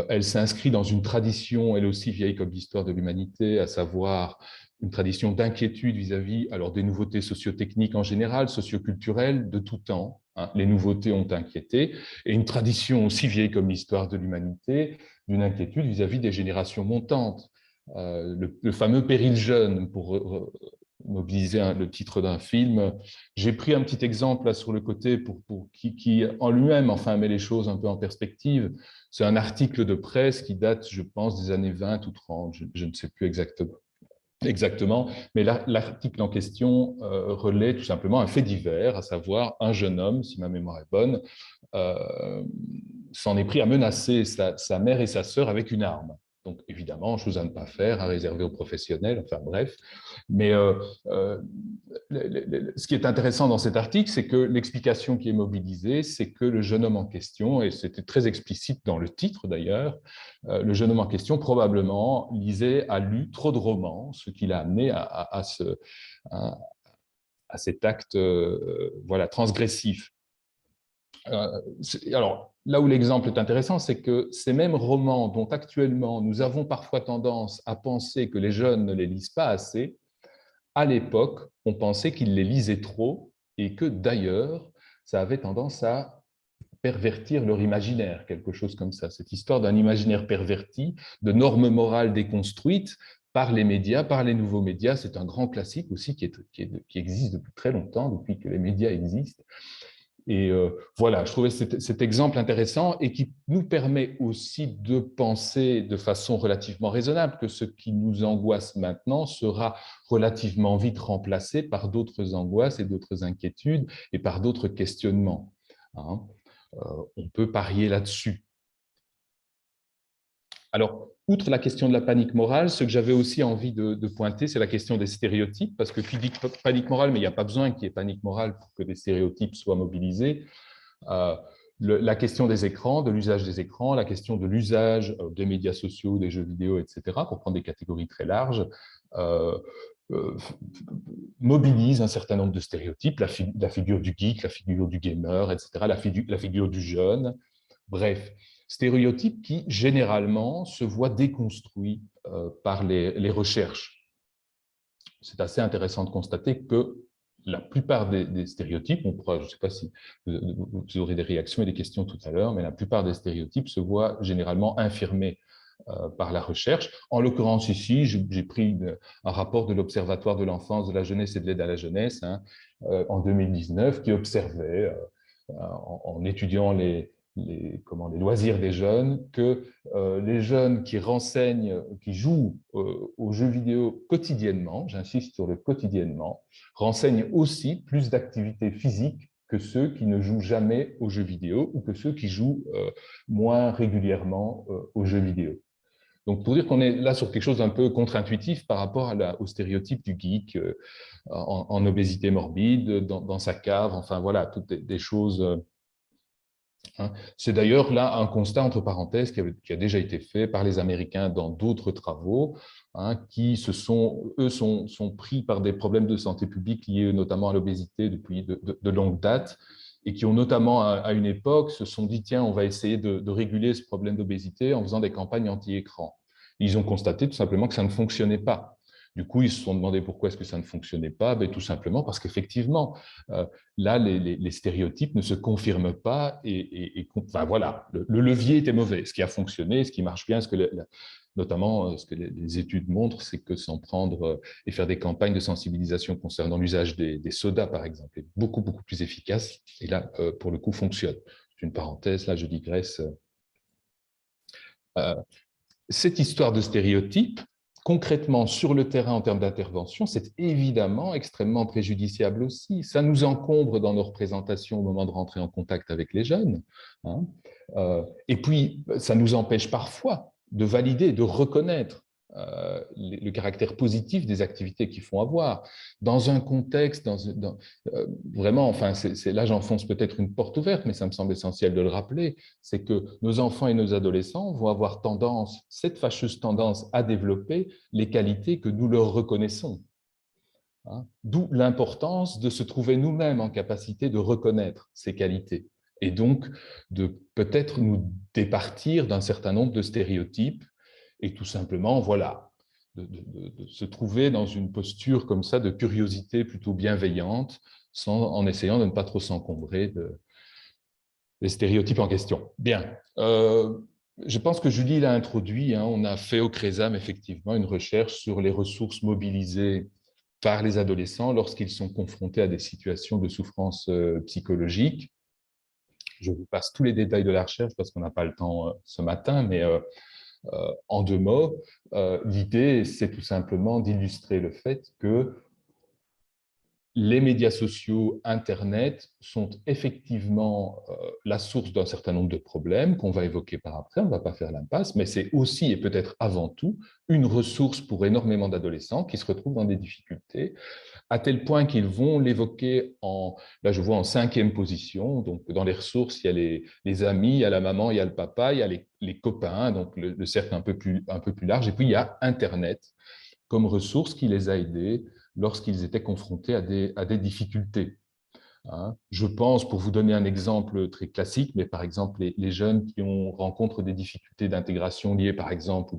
Elle s'inscrit dans une tradition, elle aussi vieille comme l'histoire de l'humanité, à savoir une tradition d'inquiétude vis-à-vis des nouveautés socio-techniques en général, socio-culturelles de tout temps. Les nouveautés ont inquiété, et une tradition aussi vieille comme l'histoire de l'humanité, d'une inquiétude vis-à-vis des générations montantes. Le fameux péril jeune, pour mobiliser le titre d'un film. J'ai pris un petit exemple là sur le côté qui en lui-même met les choses un peu en perspective. C'est un article de presse qui date, je pense, des années 20 ou 30, je ne sais plus exactement, mais l'article en question relaie tout simplement un fait divers, à savoir un jeune homme, si ma mémoire est bonne, s'en est pris à menacer sa mère et sa sœur avec une arme. Donc, évidemment, chose à ne pas faire, à réserver aux professionnels, enfin bref. Mais ce qui est intéressant dans cet article, c'est que l'explication qui est mobilisée, c'est que le jeune homme en question, et c'était très explicite dans le titre d'ailleurs, le jeune homme en question probablement a lu trop de romans, ce qui l'a amené à cet acte voilà, transgressif. Alors, là où l'exemple est intéressant, c'est que ces mêmes romans dont actuellement nous avons parfois tendance à penser que les jeunes ne les lisent pas assez, à l'époque, on pensait qu'ils les lisaient trop et que d'ailleurs, ça avait tendance à pervertir leur imaginaire, quelque chose comme ça. Cette histoire d'un imaginaire perverti, de normes morales déconstruites par les médias, par les nouveaux médias, c'est un grand classique aussi qui existe depuis très longtemps, depuis que les médias existent. Et voilà, je trouvais cet exemple intéressant et qui nous permet aussi de penser de façon relativement raisonnable que ce qui nous angoisse maintenant sera relativement vite remplacé par d'autres angoisses et d'autres inquiétudes et par d'autres questionnements. Hein. On peut parier là-dessus. Alors, outre la question de la panique morale, ce que j'avais aussi envie de pointer, c'est la question des stéréotypes, parce que qui dit panique morale, mais il n'y a pas besoin qu'il y ait panique morale pour que des stéréotypes soient mobilisés. La question des écrans, de l'usage des écrans, la question de l'usage des médias sociaux, des jeux vidéo, etc., pour prendre des catégories très larges, mobilise un certain nombre de stéréotypes, la figure du geek, la figure du gamer, etc., la figure du jeune, bref, stéréotypes qui, généralement, se voient déconstruits par les recherches. C'est assez intéressant de constater que la plupart des stéréotypes, je ne sais pas si vous aurez des réactions et des questions tout à l'heure, mais la plupart des stéréotypes se voient généralement infirmés par la recherche. En l'occurrence ici, j'ai pris un rapport de l'Observatoire de l'enfance, de la jeunesse et de l'aide à la jeunesse en 2019 qui observait, en étudiant les loisirs des jeunes, que les jeunes qui renseignent, qui jouent aux jeux vidéo quotidiennement, j'insiste sur le quotidiennement, renseignent aussi plus d'activités physiques que ceux qui ne jouent jamais aux jeux vidéo ou que ceux qui jouent moins régulièrement aux jeux vidéo. Donc, pour dire qu'on est là sur quelque chose d'un peu contre-intuitif par rapport au stéréotype du geek en obésité morbide, dans sa cave, enfin voilà, toutes des choses. C'est d'ailleurs là un constat, entre parenthèses, qui a déjà été fait par les Américains dans d'autres travaux, qui eux sont pris par des problèmes de santé publique liés notamment à l'obésité depuis de longue date, et qui ont notamment, à une époque, se sont dit, tiens, on va essayer de réguler ce problème d'obésité en faisant des campagnes anti-écran. Ils ont constaté tout simplement que ça ne fonctionnait pas. Du coup, ils se sont demandé pourquoi est-ce que ça ne fonctionnait pas. Tout simplement parce qu'effectivement, là, les stéréotypes ne se confirment pas. Enfin, voilà, le levier était mauvais. Ce qui a fonctionné, ce qui marche bien, notamment ce que les études montrent, c'est que s'en prendre et faire des campagnes de sensibilisation concernant l'usage des sodas, par exemple, est beaucoup, beaucoup plus efficace. Et là, pour le coup, fonctionne. C'est une parenthèse, là, je digresse. Cette histoire de stéréotypes, concrètement, sur le terrain, en termes d'intervention, c'est évidemment extrêmement préjudiciable aussi. Ça nous encombre dans nos représentations au moment de rentrer en contact avec les jeunes. Et puis, ça nous empêche parfois de valider, de reconnaître le caractère positif des activités qu'ils font avoir. Dans un contexte, vraiment, enfin, là j'enfonce peut-être une porte ouverte, mais ça me semble essentiel de le rappeler, c'est que nos enfants et nos adolescents vont avoir cette fâcheuse tendance à développer les qualités que nous leur reconnaissons. D'où l'importance de se trouver nous-mêmes en capacité de reconnaître ces qualités et donc de peut-être nous départir d'un certain nombre de stéréotypes et tout simplement, voilà, de se trouver dans une posture comme ça de curiosité plutôt bienveillante, en essayant de ne pas trop s'encombrer des stéréotypes en question. Bien. Je pense que Julie l'a introduit. On a fait au CRESAM effectivement une recherche sur les ressources mobilisées par les adolescents lorsqu'ils sont confrontés à des situations de souffrance psychologique. Je vous passe tous les détails de la recherche parce qu'on n'a pas le temps ce matin, mais en 2 mots, l'idée, c'est tout simplement d'illustrer le fait que les médias sociaux, Internet, sont effectivement la source d'un certain nombre de problèmes qu'on va évoquer par après, on ne va pas faire l'impasse, mais c'est aussi et peut-être avant tout une ressource pour énormément d'adolescents qui se retrouvent dans des difficultés, à tel point qu'ils vont l'évoquer là je vois en 5e position, donc dans les ressources, il y a les amis, il y a la maman, il y a le papa, il y a les copains, donc le cercle un peu plus large, et puis il y a Internet comme ressource qui les a aidés lorsqu'ils étaient confrontés à des difficultés. Je pense, pour vous donner un exemple très classique, mais par exemple les jeunes qui rencontrent des difficultés d'intégration liées, par exemple,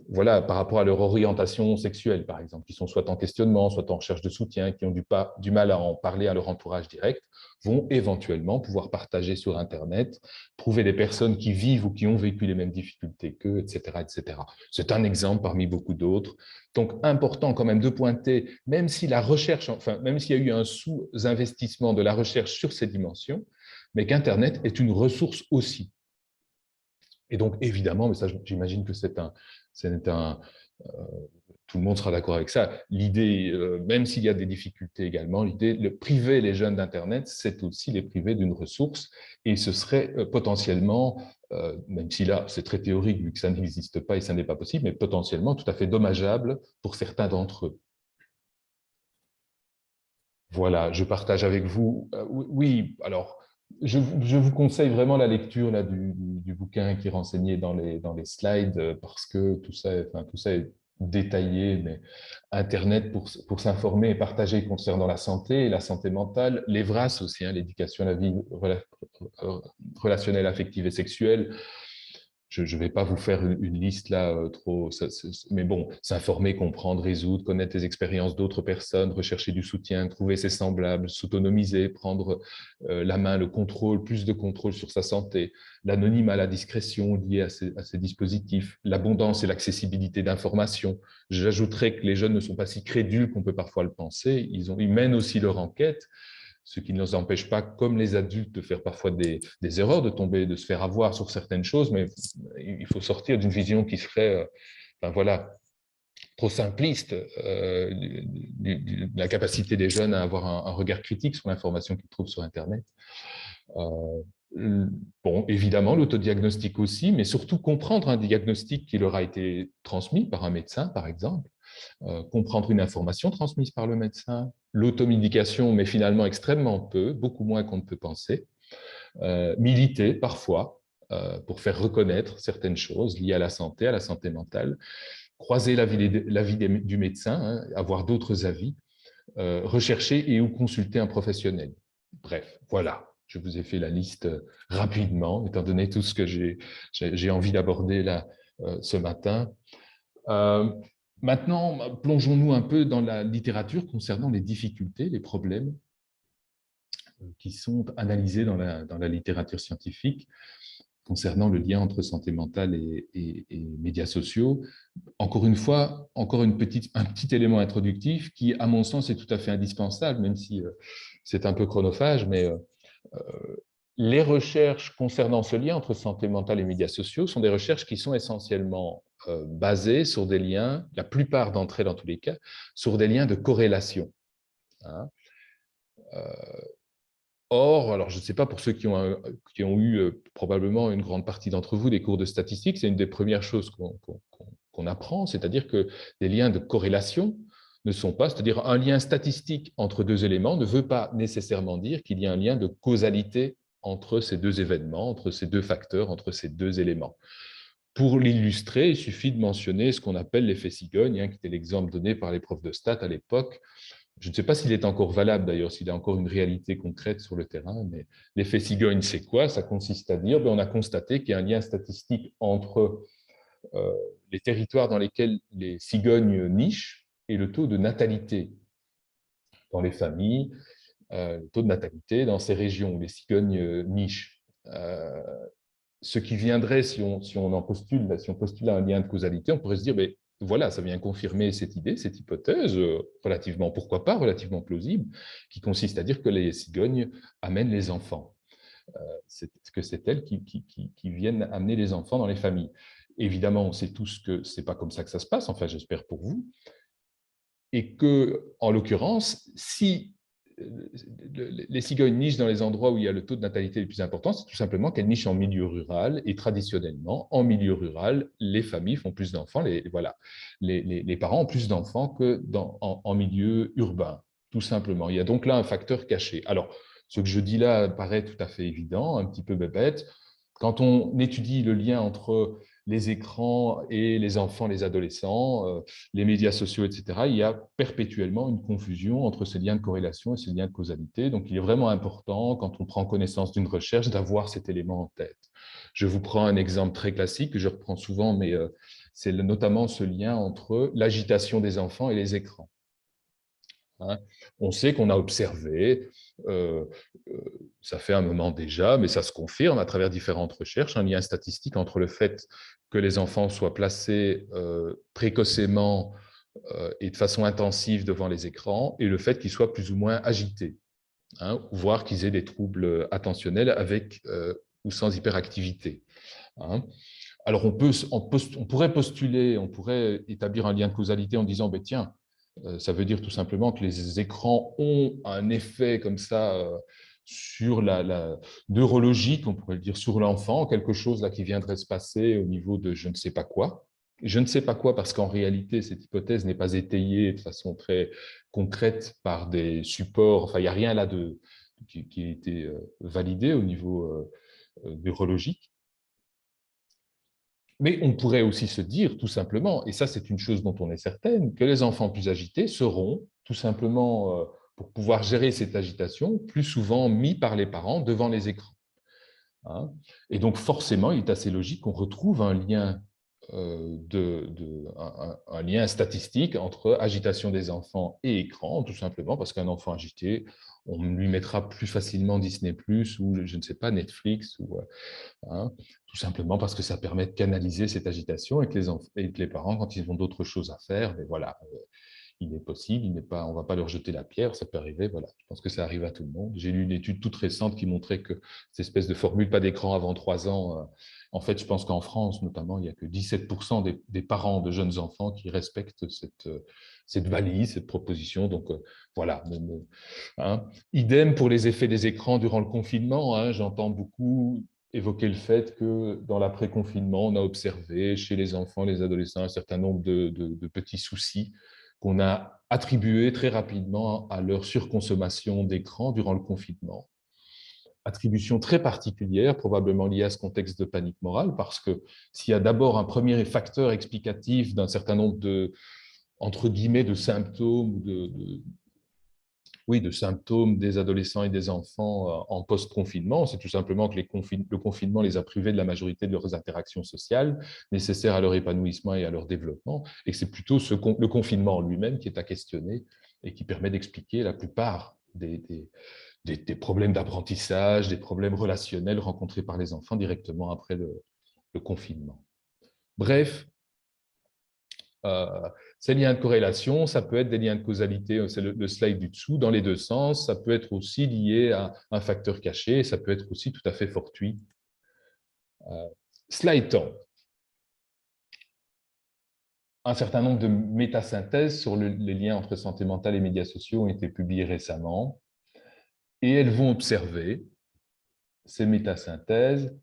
voilà, par rapport à leur orientation sexuelle, par exemple, qui sont soit en questionnement, soit en recherche de soutien, qui ont du mal à en parler à leur entourage direct, vont éventuellement pouvoir partager sur Internet, trouver des personnes qui vivent ou qui ont vécu les mêmes difficultés qu'eux, etc., etc. C'est un exemple parmi beaucoup d'autres. Donc, important quand même de pointer, même si la recherche, enfin, même s'il y a eu un sous-investissement de la recherche sur ces dimensions, mais qu'Internet est une ressource aussi. Et donc, évidemment, mais ça, j'imagine que tout le monde sera d'accord avec ça. L'idée, même s'il y a des difficultés également, l'idée de priver les jeunes d'Internet, c'est aussi les priver d'une ressource. Et ce serait potentiellement, même si là, c'est très théorique vu que ça n'existe pas et ça n'est pas possible, mais potentiellement tout à fait dommageable pour certains d'entre eux. Voilà, je partage avec vous. Oui, alors, je vous conseille vraiment la lecture là, du bouquin qui est renseigné dans les slides parce que tout ça est détaillé, mais Internet pour s'informer et partager concernant la santé et la santé mentale, l'EVRAS aussi, l'éducation à la vie relationnelle, affective et sexuelle. Je ne vais pas vous faire une liste là trop, mais bon, s'informer, comprendre, résoudre, connaître les expériences d'autres personnes, rechercher du soutien, trouver ses semblables, s'autonomiser, prendre la main, le contrôle, plus de contrôle sur sa santé, l'anonymat, la discrétion liée à ces dispositifs, l'abondance et l'accessibilité d'informations. J'ajouterais que les jeunes ne sont pas si crédules qu'on peut parfois le penser, ils mènent aussi leur enquête, ce qui ne nous empêche pas, comme les adultes, de faire parfois des erreurs, de se faire avoir sur certaines choses, mais il faut sortir d'une vision qui serait, voilà, trop simpliste, de la capacité des jeunes à avoir un regard critique sur l'information qu'ils trouvent sur Internet. Bon, évidemment, l'autodiagnostic aussi, mais surtout comprendre un diagnostic qui leur a été transmis par un médecin, par exemple, comprendre une information transmise par le médecin, l'automédication, mais finalement extrêmement peu, beaucoup moins qu'on ne peut penser, militer parfois pour faire reconnaître certaines choses liées à la santé mentale, croiser l'avis du médecin, avoir d'autres avis, rechercher et ou consulter un professionnel. Bref, voilà. Je vous ai fait la liste rapidement, étant donné tout ce que j'ai envie d'aborder là ce matin. Maintenant, plongeons-nous un peu dans la littérature concernant les difficultés, les problèmes qui sont analysés dans la littérature scientifique concernant le lien entre santé mentale et médias sociaux. Encore une fois, un petit élément introductif qui, à mon sens, est tout à fait indispensable, même si c'est un peu chronophage, mais les recherches concernant ce lien entre santé mentale et médias sociaux sont des recherches qui sont essentiellement basées sur des liens, la plupart d'entre elles dans tous les cas, sur des liens de corrélation. Or, alors je ne sais pas pour ceux qui ont eu probablement une grande partie d'entre vous des cours de statistique, c'est une des premières choses qu'on apprend, c'est-à-dire que des liens de corrélation ne sont pas, c'est-à-dire un lien statistique entre deux éléments ne veut pas nécessairement dire qu'il y a un lien de causalité entre ces deux événements, entre ces deux facteurs, entre ces deux éléments. Pour l'illustrer, il suffit de mentionner ce qu'on appelle l'effet cigogne, qui était l'exemple donné par les profs de stats à l'époque. Je ne sais pas s'il est encore valable d'ailleurs, s'il a encore une réalité concrète sur le terrain, mais l'effet cigogne, c'est quoi? Ça consiste à dire, on a constaté qu'il y a un lien statistique entre les territoires dans lesquels les cigognes nichent et le taux de natalité dans les familles, le taux de natalité dans ces régions où les cigognes nichent. Ce qui viendrait, si on en postule, si on postule un lien de causalité, on pourrait se dire, mais voilà, ça vient confirmer cette idée, cette hypothèse, pourquoi pas, relativement plausible, qui consiste à dire que les cigognes amènent les enfants. Que c'est elles qui viennent amener les enfants dans les familles. Évidemment, on sait tous que ce n'est pas comme ça que ça se passe, enfin j'espère pour vous, et que, en l'occurrence, si les cigognes nichent dans les endroits où il y a le taux de natalité le plus important, c'est tout simplement qu'elles nichent en milieu rural, et traditionnellement, en milieu rural, les familles font plus d'enfants, voilà, les parents ont plus d'enfants que en milieu urbain, tout simplement. Il y a donc là un facteur caché. Alors, ce que je dis là paraît tout à fait évident, un petit peu bébête. Quand on étudie le lien entre les écrans et les enfants, les adolescents, les médias sociaux, etc., il y a perpétuellement une confusion entre ces liens de corrélation et ces liens de causalité. Donc, il est vraiment important, quand on prend connaissance d'une recherche, d'avoir cet élément en tête. Je vous prends un exemple très classique que je reprends souvent, mais c'est notamment ce lien entre l'agitation des enfants et les écrans. On sait qu'on a observé, ça fait un moment déjà, mais ça se confirme à travers différentes recherches, un lien statistique entre le fait que les enfants soient placés précocement et de façon intensive devant les écrans et le fait qu'ils soient plus ou moins agités, voire qu'ils aient des troubles attentionnels avec ou sans hyperactivité. Alors, on pourrait postuler, on pourrait établir un lien de causalité en disant, ben, tiens, ça veut dire tout simplement que les écrans ont un effet comme ça sur la neurologique, on pourrait le dire, sur l'enfant, quelque chose là qui viendrait se passer au niveau de je ne sais pas quoi. Je ne sais pas quoi parce qu'en réalité, cette hypothèse n'est pas étayée de façon très concrète par des supports. Enfin, il n'y a rien là qui a été validé au niveau neurologique. Mais on pourrait aussi se dire, tout simplement, et ça c'est une chose dont on est certaine, que les enfants plus agités seront, tout simplement, pour pouvoir gérer cette agitation, plus souvent mis par les parents devant les écrans. Et donc forcément, il est assez logique qu'on retrouve un lien, un lien statistique entre agitation des enfants et écran, tout simplement parce qu'un enfant agité, on lui mettra plus facilement Disney+, ou je ne sais pas, Netflix, ou tout simplement parce que ça permet de canaliser cette agitation et que les parents, quand ils ont d'autres choses à faire, mais voilà, il est possible, on ne va pas leur jeter la pierre, ça peut arriver, voilà. Je pense que ça arrive à tout le monde. J'ai lu une étude toute récente qui montrait que cette espèce de formule pas d'écran avant 3 ans, en fait, je pense qu'en France, notamment, il n'y a que 17% des parents de jeunes enfants qui respectent cette valise, cette proposition. Donc, voilà. Idem pour les effets des écrans durant le confinement. J'entends beaucoup évoquer le fait que dans l'après-confinement, on a observé chez les enfants, les adolescents, un certain nombre de petits soucis qu'on a attribués très rapidement à leur surconsommation d'écran durant le confinement. Attribution très particulière, probablement liée à ce contexte de panique morale, parce que s'il y a d'abord un premier facteur explicatif d'un certain nombre de, entre guillemets, de symptômes ou de symptômes des adolescents et des enfants en post-confinement, c'est tout simplement que le confinement les a privés de la majorité de leurs interactions sociales nécessaires à leur épanouissement et à leur développement, et que c'est plutôt le confinement lui-même qui est à questionner et qui permet d'expliquer la plupart des problèmes d'apprentissage, des problèmes relationnels rencontrés par les enfants directement après le confinement. Bref, ces liens de corrélation, ça peut être des liens de causalité, c'est le slide du dessous, dans les deux sens. Ça peut être aussi lié à un facteur caché, ça peut être aussi tout à fait fortuit. Slide temps. Un certain nombre de métasynthèses sur les liens entre santé mentale et médias sociaux ont été publiées récemment, et elles vont observer, ces métasynthèses,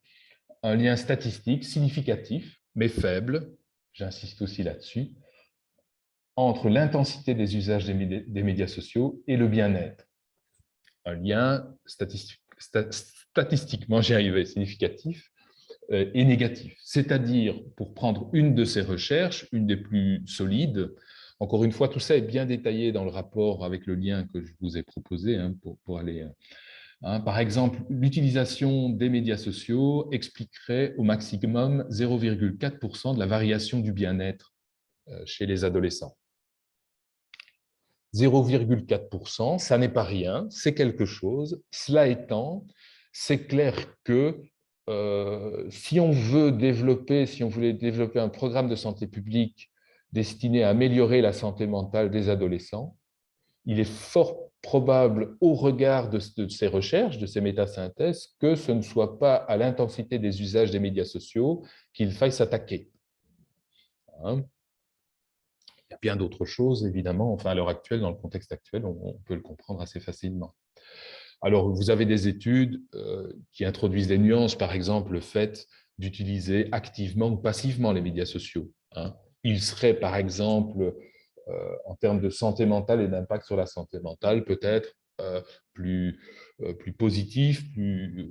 un lien statistique significatif, mais faible, j'insiste aussi là-dessus, entre l'intensité des usages des médias sociaux et le bien-être. Un lien statistiquement, j'y arrivais, significatif et négatif. C'est-à-dire, pour prendre une de ces recherches, une des plus solides, encore une fois, tout ça est bien détaillé dans le rapport avec le lien que je vous ai proposé pour aller... Par exemple, l'utilisation des médias sociaux expliquerait au maximum 0,4% de la variation du bien-être chez les adolescents. 0,4%, ça n'est pas rien, c'est quelque chose. Cela étant, c'est clair que si on voulait développer un programme de santé publique destiné à améliorer la santé mentale des adolescents, il est fort probable, au regard de ces recherches, de ces métasynthèses, que ce ne soit pas à l'intensité des usages des médias sociaux qu'il faille s'attaquer. Il y a bien d'autres choses, évidemment. Enfin, à l'heure actuelle, dans le contexte actuel, on peut le comprendre assez facilement. Alors, vous avez des études qui introduisent des nuances, par exemple, le fait d'utiliser activement ou passivement les médias sociaux. Il serait, par exemple, en termes de santé mentale et d'impact sur la santé mentale, peut-être plus positif,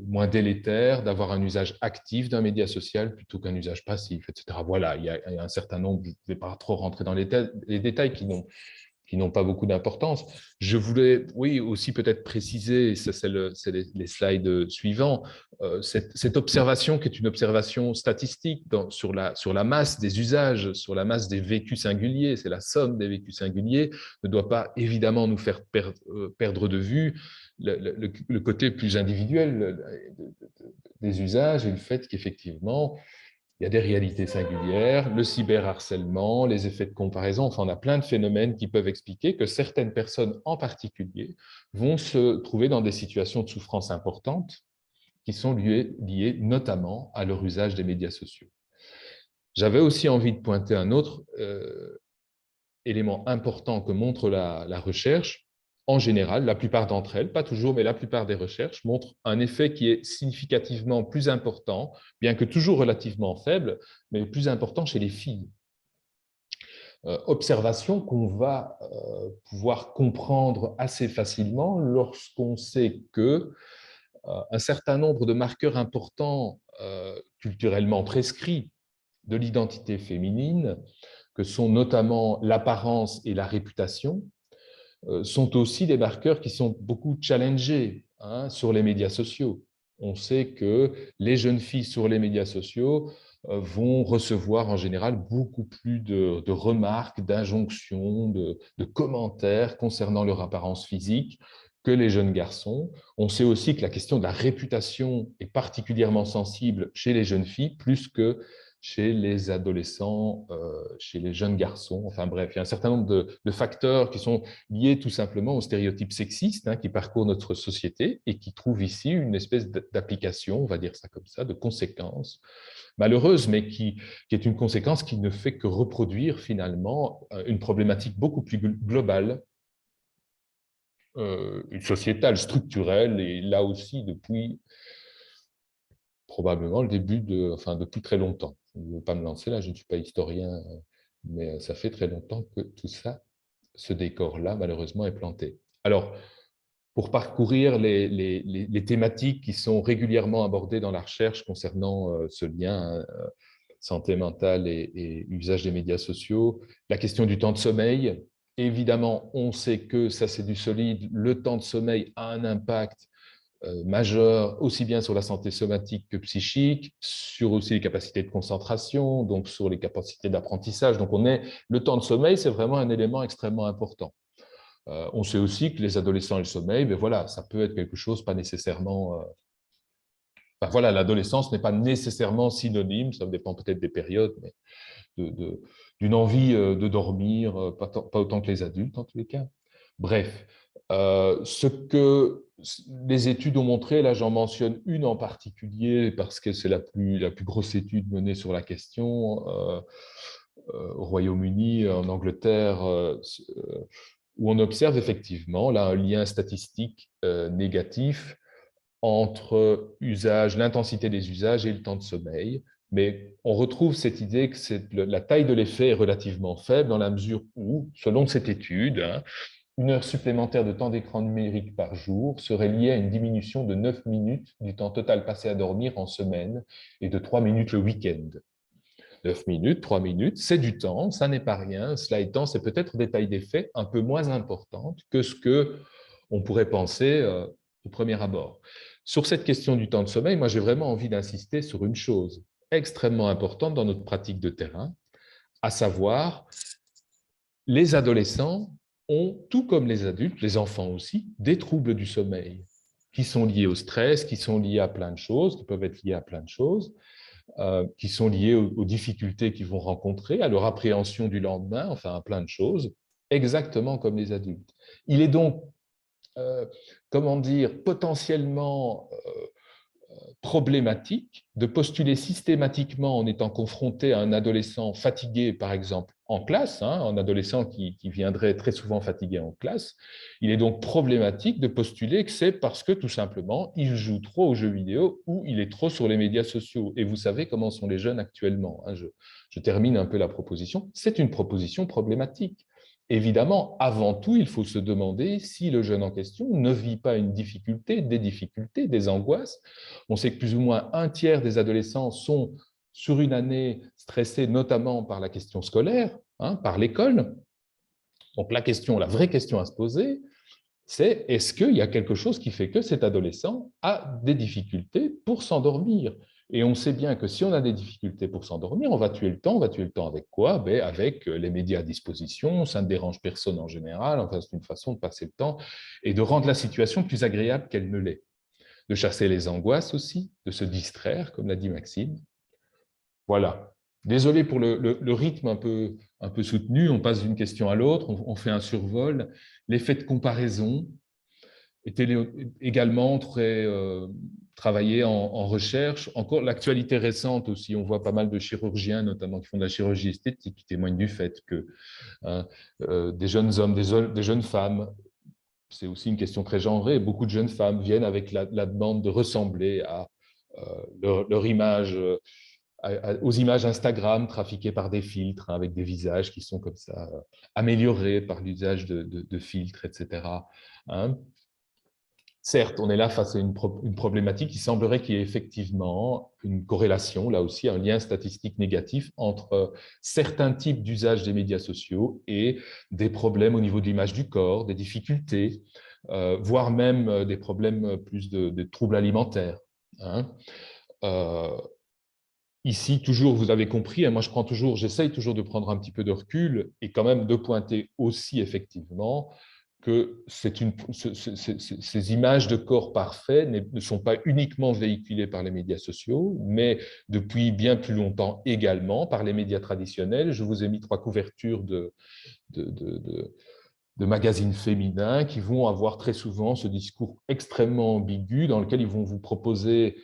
moins délétère d'avoir un usage actif d'un média social plutôt qu'un usage passif, etc. Voilà, il y a un certain nombre, je ne vais pas trop rentrer dans les détails qui n'ont pas beaucoup d'importance. Je voulais, oui, aussi peut-être préciser, ça c'est les slides suivants, cette observation qui est une observation statistique sur la masse des usages, sur la masse des vécus singuliers, c'est la somme des vécus singuliers, ne doit pas évidemment nous faire perdre de vue le côté plus individuel des usages et le fait qu'effectivement, il y a des réalités singulières, le cyberharcèlement, les effets de comparaison, enfin, on a plein de phénomènes qui peuvent expliquer que certaines personnes en particulier vont se trouver dans des situations de souffrance importantes qui sont liées notamment à leur usage des médias sociaux. J'avais aussi envie de pointer un autre élément important que montre la recherche. En général, la plupart d'entre elles, pas toujours, mais la plupart des recherches montrent un effet qui est significativement plus important, bien que toujours relativement faible, mais plus important chez les filles. Observation qu'on va pouvoir comprendre assez facilement lorsqu'on sait que un certain nombre de marqueurs importants culturellement prescrits de l'identité féminine, que sont notamment l'apparence et la réputation, sont aussi des marqueurs qui sont beaucoup challengés sur les médias sociaux. On sait que les jeunes filles sur les médias sociaux vont recevoir en général beaucoup plus de remarques, d'injonctions, de commentaires concernant leur apparence physique que les jeunes garçons. On sait aussi que la question de la réputation est particulièrement sensible chez les jeunes filles, plus que chez les adolescents, chez les jeunes garçons. Enfin bref, il y a un certain nombre de facteurs qui sont liés tout simplement aux stéréotypes sexistes qui parcourent notre société et qui trouvent ici une espèce d'application, on va dire ça comme ça, de conséquences malheureuses, mais qui est une conséquence qui ne fait que reproduire finalement une problématique beaucoup plus globale, une sociétale, structurelle, et là aussi depuis probablement le début depuis très longtemps. Je ne veux pas me lancer là, je ne suis pas historien, mais ça fait très longtemps que tout ça, ce décor-là, malheureusement, est planté. Alors, pour parcourir les thématiques qui sont régulièrement abordées dans la recherche concernant ce lien santé mentale et usage des médias sociaux, la question du temps de sommeil. Évidemment, on sait que ça, c'est du solide. Le temps de sommeil a un impact majeur, aussi bien sur la santé somatique que psychique, sur aussi les capacités de concentration, donc sur les capacités d'apprentissage. Donc, le temps de sommeil, c'est vraiment un élément extrêmement important. On sait aussi que les adolescents et le sommeil, mais voilà, ça peut être quelque chose pas nécessairement... Enfin, voilà, l'adolescence n'est pas nécessairement synonyme, ça dépend peut-être des périodes, mais d'une envie de dormir, pas autant que les adultes en tous les cas. Bref, ce que les études ont montré, là j'en mentionne une en particulier parce que c'est la plus grosse étude menée sur la question au Royaume-Uni, en Angleterre, où on observe effectivement là un lien statistique négatif entre l'intensité des usages et le temps de sommeil. Mais on retrouve cette idée que la taille de l'effet est relativement faible dans la mesure où, selon cette étude, une heure supplémentaire de temps d'écran numérique par jour serait liée à une diminution de 9 minutes du temps total passé à dormir en semaine et de 3 minutes le week-end. 9 minutes, 3 minutes, c'est du temps, ça n'est pas rien. Cela étant, c'est peut-être des tailles d'effet un peu moins importantes que ce qu'on pourrait penser au premier abord. Sur cette question du temps de sommeil, moi j'ai vraiment envie d'insister sur une chose extrêmement importante dans notre pratique de terrain, à savoir les adolescents ont, tout comme les adultes, les enfants aussi, des troubles du sommeil qui sont liés au stress, qui sont liés à plein de choses, qui peuvent être liés à plein de choses, qui sont liés aux difficultés qu'ils vont rencontrer, à leur appréhension du lendemain, enfin à plein de choses, exactement comme les adultes. Il est donc, comment dire, potentiellement problématique de postuler systématiquement en étant confronté à un adolescent fatigué, par exemple, en classe, un adolescent qui viendrait très souvent fatigué en classe. Il est donc problématique de postuler que c'est parce que, tout simplement, il joue trop aux jeux vidéo ou il est trop sur les médias sociaux. Et vous savez comment sont les jeunes actuellement. Je termine un peu la proposition. C'est une proposition problématique. Évidemment, avant tout, il faut se demander si le jeune en question ne vit pas une difficulté, des angoisses. On sait que plus ou moins un tiers des adolescents sont sur une année stressés, notamment par la question scolaire, par l'école. Donc la vraie question à se poser, c'est est-ce qu'il y a quelque chose qui fait que cet adolescent a des difficultés pour s'endormir? Et on sait bien que si on a des difficultés pour s'endormir, on va tuer le temps. On va tuer le temps avec quoi? Avec les médias à disposition, ça ne dérange personne en général. Enfin, c'est une façon de passer le temps et de rendre la situation plus agréable qu'elle ne l'est. De chasser les angoisses aussi, de se distraire, comme l'a dit Maxime. Voilà. Désolé pour le rythme un peu soutenu, on passe d'une question à l'autre, on fait un survol. L'effet de comparaison était également très travaillé en recherche. Encore l'actualité récente aussi, on voit pas mal de chirurgiens, notamment qui font de la chirurgie esthétique, qui témoignent du fait que des jeunes hommes, des jeunes femmes, c'est aussi une question très genrée, beaucoup de jeunes femmes viennent avec la demande de ressembler à leur image, aux images Instagram trafiquées par des filtres, avec des visages qui sont comme ça améliorés par l'usage de filtres, etc. Certes, on est là face à une problématique qui semblerait qu'il y ait effectivement une corrélation, là aussi un lien statistique négatif entre certains types d'usage des médias sociaux et des problèmes au niveau de l'image du corps, des difficultés, voire même des problèmes plus de troubles alimentaires. Ici, toujours, vous avez compris, moi j'essaye toujours de prendre un petit peu de recul et quand même de pointer aussi effectivement que ces images de corps parfaits ne sont pas uniquement véhiculées par les médias sociaux, mais depuis bien plus longtemps également par les médias traditionnels. Je vous ai mis 3 couvertures de magazines féminins qui vont avoir très souvent ce discours extrêmement ambigu dans lequel ils vont vous proposer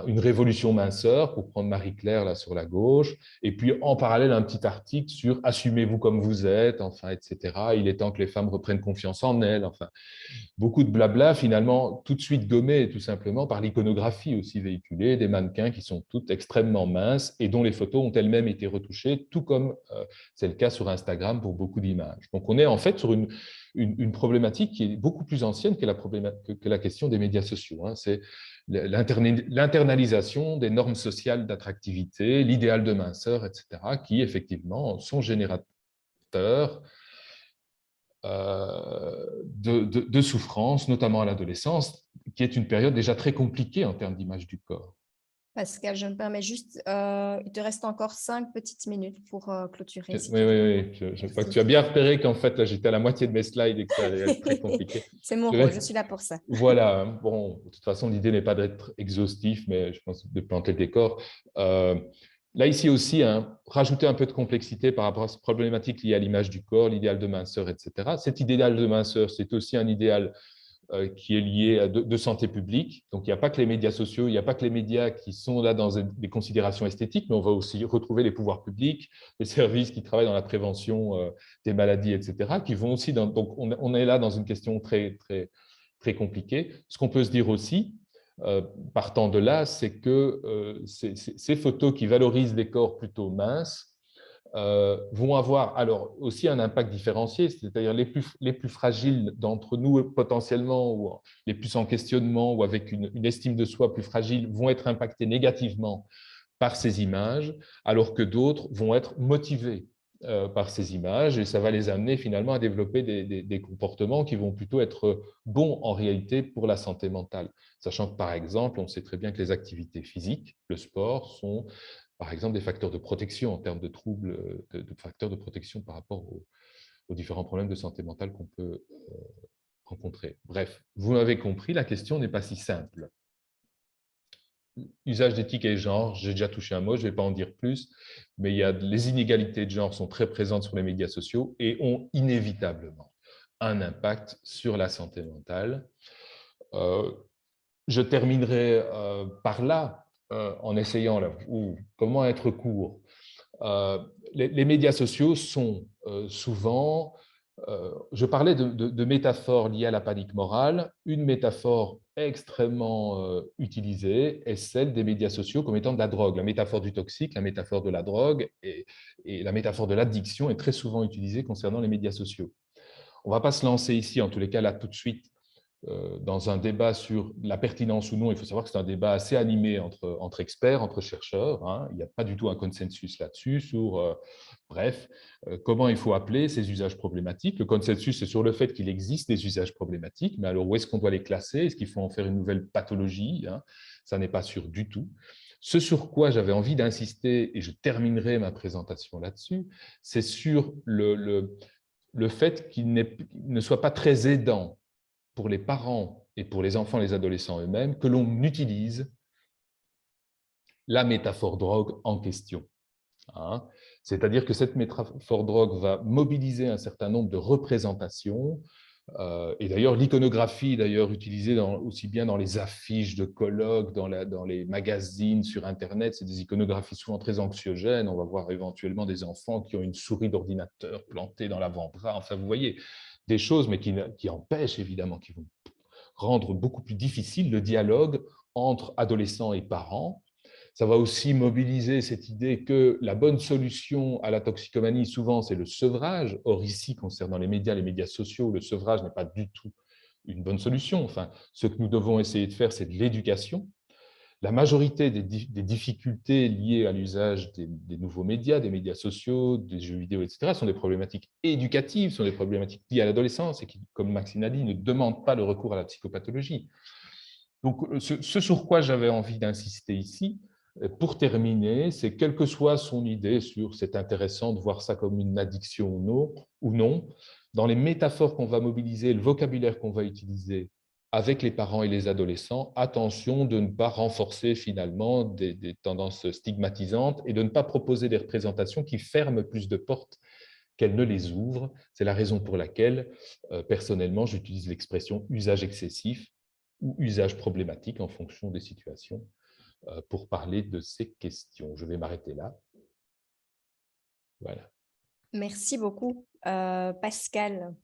une révolution minceur, pour prendre Marie-Claire là sur la gauche, et puis en parallèle un petit article sur « Assumez-vous comme vous êtes », enfin, etc. « Il est temps que les femmes reprennent confiance en elles », enfin, beaucoup de blabla finalement tout de suite gommé tout simplement par l'iconographie aussi véhiculée, des mannequins qui sont toutes extrêmement minces et dont les photos ont elles-mêmes été retouchées, tout comme c'est le cas sur Instagram pour beaucoup d'images. Donc on est en fait sur une problématique qui est beaucoup plus ancienne que la question des médias sociaux. C'est l'internalisation des normes sociales d'attractivité, l'idéal de minceur, etc., qui effectivement sont générateurs de souffrance, notamment à l'adolescence, qui est une période déjà très compliquée en termes d'image du corps. Pascal, je me permets juste, il te reste encore 5 petites minutes pour clôturer. Oui. Je crois que tu as bien repéré qu'en fait, j'étais à la moitié de mes slides et que ça allait être très compliqué. C'est mon rôle, je suis là pour ça. Voilà. Bon, de toute façon, l'idée n'est pas d'être exhaustif, mais je pense de planter le décor. Là, ici aussi, rajouter un peu de complexité par rapport à cette problématique liée à l'image du corps, l'idéal de minceur, etc. Cet idéal de minceur, c'est aussi un idéal qui est lié à de santé publique. Donc, il n'y a pas que les médias sociaux, il n'y a pas que les médias qui sont là dans des considérations esthétiques, mais on va aussi retrouver les pouvoirs publics, les services qui travaillent dans la prévention des maladies, etc., qui vont aussi dans… Donc, on est là dans une question très, très, très compliquée. Ce qu'on peut se dire aussi, partant de là, c'est que ces photos qui valorisent des corps plutôt minces vont avoir alors aussi un impact différencié, c'est-à-dire les plus fragiles d'entre nous potentiellement, ou les plus en questionnement ou avec une estime de soi plus fragile, vont être impactés négativement par ces images, alors que d'autres vont être motivés par ces images, et ça va les amener finalement à développer des comportements qui vont plutôt être bons en réalité pour la santé mentale. Sachant que par exemple, on sait très bien que les activités physiques, le sport, sont par exemple des facteurs de protection en termes de troubles, de facteurs de protection par rapport aux différents problèmes de santé mentale qu'on peut rencontrer. Bref, vous m'avez compris, la question n'est pas si simple. Usage d'éthique et genre, j'ai déjà touché un mot, je ne vais pas en dire plus, mais les inégalités de genre sont très présentes sur les médias sociaux et ont inévitablement un impact sur la santé mentale. Je terminerai par là, en essayant, comment être court. Les médias sociaux sont souvent, je parlais de métaphores liées à la panique morale. Une métaphore extrêmement utilisée est celle des médias sociaux comme étant de la drogue. La métaphore du toxique, la métaphore de la drogue et la métaphore de l'addiction est très souvent utilisée concernant les médias sociaux. On ne va pas se lancer ici, en tous les cas là tout de suite, dans un débat sur la pertinence ou non. Il faut savoir que c'est un débat assez animé entre experts, entre chercheurs. Hein. Il n'y a pas du tout un consensus là-dessus sur, comment il faut appeler ces usages problématiques. Le consensus est sur le fait qu'il existe des usages problématiques, mais alors où est-ce qu'on doit les classer? Est-ce qu'il faut en faire une nouvelle pathologie? Ça n'est pas sûr du tout. Ce sur quoi j'avais envie d'insister, et je terminerai ma présentation là-dessus, c'est sur le fait qu'il ne soit pas très aidant pour les parents et pour les enfants et les adolescents eux-mêmes que l'on utilise la métaphore drogue en question. C'est-à-dire que cette métaphore drogue va mobiliser un certain nombre de représentations, et d'ailleurs l'iconographie utilisée aussi bien dans les affiches de colloques, dans les magazines, sur Internet, c'est des iconographies souvent très anxiogènes. On va voir éventuellement des enfants qui ont une souris d'ordinateur plantée dans l'avant-bras. Enfin, vous voyez, des choses, mais qui empêchent évidemment, qui vont rendre beaucoup plus difficile le dialogue entre adolescents et parents. Ça va aussi mobiliser cette idée que la bonne solution à la toxicomanie, souvent, c'est le sevrage. Or, ici, concernant les médias sociaux, le sevrage n'est pas du tout une bonne solution. Enfin, ce que nous devons essayer de faire, c'est de l'éducation. La majorité des difficultés liées à l'usage des nouveaux médias, des médias sociaux, des jeux vidéo, etc., sont des problématiques éducatives, sont des problématiques liées à l'adolescence et qui, comme Maxime a dit, ne demandent pas le recours à la psychopathologie. Donc, ce sur quoi j'avais envie d'insister ici, pour terminer, c'est quelle que soit son idée sur c'est intéressant de voir ça comme une addiction ou non, dans les métaphores qu'on va mobiliser, le vocabulaire qu'on va utiliser avec les parents et les adolescents, attention de ne pas renforcer finalement des tendances stigmatisantes et de ne pas proposer des représentations qui ferment plus de portes qu'elles ne les ouvrent. C'est la raison pour laquelle, personnellement, j'utilise l'expression usage excessif ou usage problématique en fonction des situations pour parler de ces questions. Je vais m'arrêter là. Voilà. Merci beaucoup, Pascal.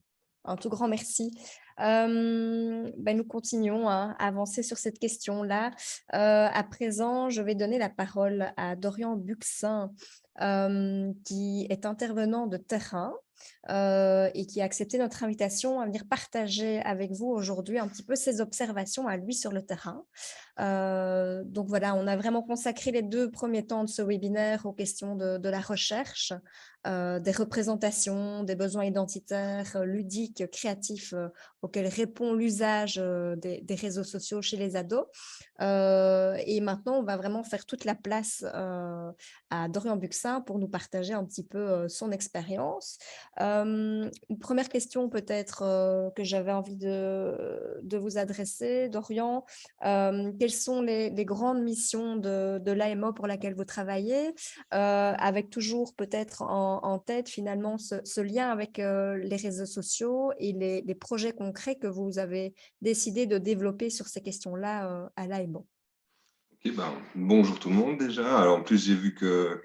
Un tout grand merci. Nous continuons à avancer sur cette question-là. À présent, je vais donner la parole à Dorian Buxin, qui est intervenant de terrain et qui a accepté notre invitation à venir partager avec vous aujourd'hui un petit peu ses observations à lui sur le terrain. Donc voilà, on a vraiment consacré les 2 premiers temps de ce webinaire aux questions de la recherche, des représentations, des besoins identitaires, ludiques, créatifs auxquels répond l'usage des réseaux sociaux chez les ados. Et maintenant, on va vraiment faire toute la place à Dorian Buxin pour nous partager un petit peu son expérience. Une première question peut-être que j'avais envie de vous adresser, Dorian. Quelles sont les grandes missions de l'AMO pour laquelle vous travaillez, avec toujours peut-être en tête finalement ce lien avec les réseaux sociaux et les projets concrets que vous avez décidé de développer sur ces questions-là à l'AMO. Okay, bonjour tout le monde déjà. Alors en plus, j'ai vu que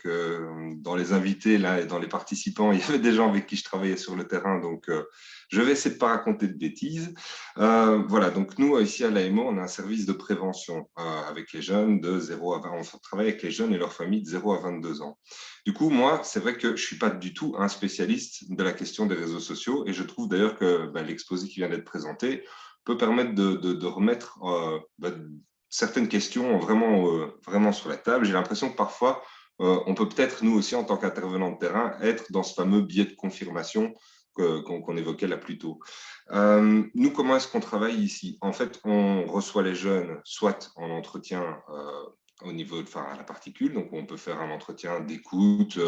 dans les invités là, et dans les participants, il y avait des gens avec qui je travaillais sur le terrain, donc je vais essayer de ne pas raconter de bêtises. Voilà, donc nous, ici à l'AMO, on a un service de prévention avec les jeunes de 0 à 20 ans. On travaille avec les jeunes et leurs familles de 0 à 22 ans. Du coup, moi, c'est vrai que je ne suis pas du tout un spécialiste de la question des réseaux sociaux et je trouve d'ailleurs que l'exposé qui vient d'être présenté peut permettre de remettre certaines questions vraiment sur la table. J'ai l'impression que parfois, on peut peut-être, nous aussi, en tant qu'intervenants de terrain, être dans ce fameux biais de confirmation qu'on évoquait là plus tôt. Nous, comment est-ce qu'on travaille ici? En fait, on reçoit les jeunes soit en entretien au niveau à la particule, donc on peut faire un entretien d'écoute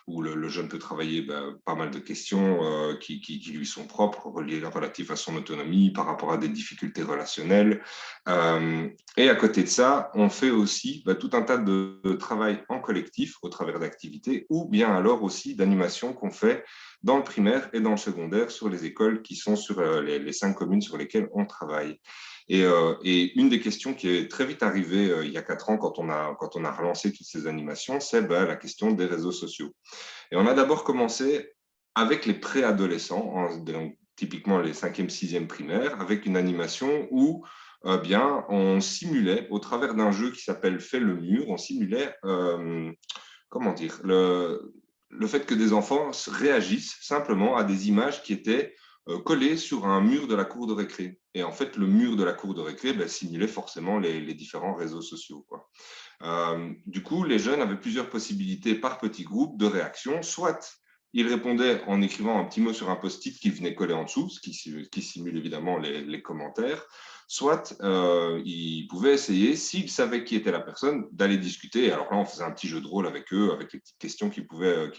où le jeune peut travailler pas mal de questions qui lui sont propres, relatives à son autonomie par rapport à des difficultés relationnelles. Et à côté de ça, on fait aussi tout un tas de travail en collectif au travers d'activités ou bien alors aussi d'animations qu'on fait dans le primaire et dans le secondaire sur les écoles qui sont sur les 5 communes sur lesquelles on travaille. Et une des questions qui est très vite arrivée il y a 4 ans quand on a relancé toutes ces animations, c'est la question des réseaux sociaux. Et on a d'abord commencé avec les préadolescents, donc typiquement les 5e, 6e primaires, avec une animation où bien, on simulait, au travers d'un jeu qui s'appelle Fais le mur, on simulait, comment dire, le fait que des enfants réagissent simplement à des images qui étaient collées sur un mur de la cour de récré. Et en fait, le mur de la cour de récré simulait forcément les différents réseaux sociaux, quoi. Du coup, les jeunes avaient plusieurs possibilités par petits groupes de réaction. Soit ils répondaient en écrivant un petit mot sur un post-it qui venait coller en dessous, ce qui simule évidemment les commentaires. Soit ils pouvaient essayer, s'ils savaient qui était la personne, d'aller discuter. Alors là, on faisait un petit jeu de rôle avec eux, avec les petites questions qu'ils pouvaient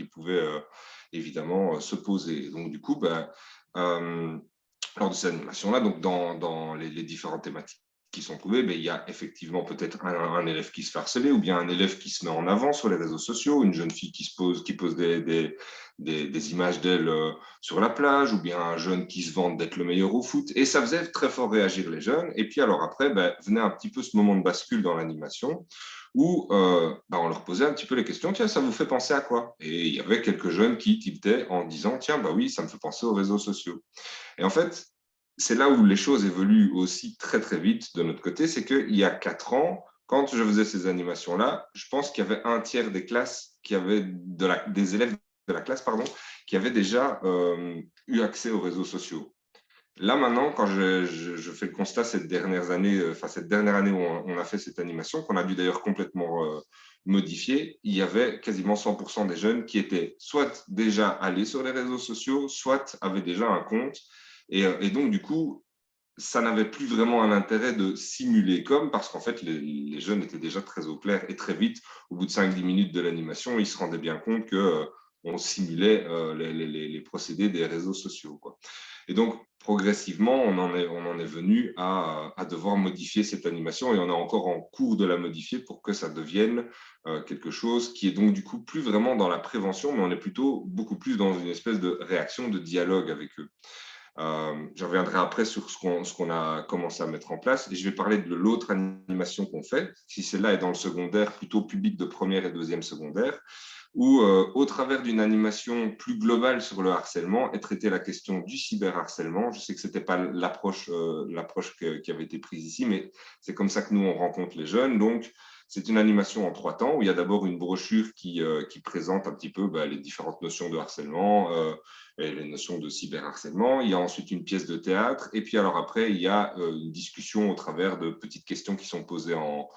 évidemment se poser. Donc du coup, lors de cette animation-là, donc dans les différentes thématiques qui sont trouvées, il y a effectivement peut-être un élève qui se fait harceler, ou bien un élève qui se met en avant sur les réseaux sociaux, une jeune fille qui pose des images d'elle sur la plage, ou bien un jeune qui se vante d'être le meilleur au foot. Et ça faisait très fort réagir les jeunes. Et puis alors après, venait un petit peu ce moment de bascule dans l'animation, où on leur posait un petit peu les questions. Tiens, ça vous fait penser à quoi? Et il y avait quelques jeunes qui tiltaient en disant, tiens, oui, ça me fait penser aux réseaux sociaux. Et en fait, c'est là où les choses évoluent aussi très, très vite de notre côté. C'est qu'il y a 4 ans, quand je faisais ces animations-là, je pense qu'il y avait un tiers des classes des élèves de la classe, qui avaient déjà eu accès aux réseaux sociaux. Là, maintenant, quand je fais le constat cette dernière année où on a fait cette animation, qu'on a dû d'ailleurs complètement modifier, il y avait quasiment 100% des jeunes qui étaient soit déjà allés sur les réseaux sociaux, soit avaient déjà un compte. Et donc, du coup, ça n'avait plus vraiment un intérêt de simuler parce qu'en fait, les jeunes étaient déjà très au clair et très vite, au bout de 5-10 minutes de l'animation, ils se rendaient bien compte qu'on simulait les procédés des réseaux sociaux, quoi. Et donc, progressivement, on en est venu à devoir modifier cette animation, et on est encore en cours de la modifier pour que ça devienne quelque chose qui est donc du coup plus vraiment dans la prévention, mais on est plutôt beaucoup plus dans une espèce de réaction, de dialogue avec eux. Je reviendrai après sur ce qu'on a commencé à mettre en place, et je vais parler de l'autre animation qu'on fait, si celle-là est dans le secondaire, plutôt public de première et deuxième secondaire, où au travers d'une animation plus globale sur le harcèlement est traitée la question du cyberharcèlement. Je sais que ce n'était pas l'approche qui avait été prise ici, mais c'est comme ça que nous, on rencontre les jeunes. Donc, c'est une animation en 3 temps, où il y a d'abord une brochure qui présente un petit peu les différentes notions de harcèlement, et les notions de cyberharcèlement. Il y a ensuite une pièce de théâtre, et puis alors après, il y a une discussion au travers de petites questions qui sont posées en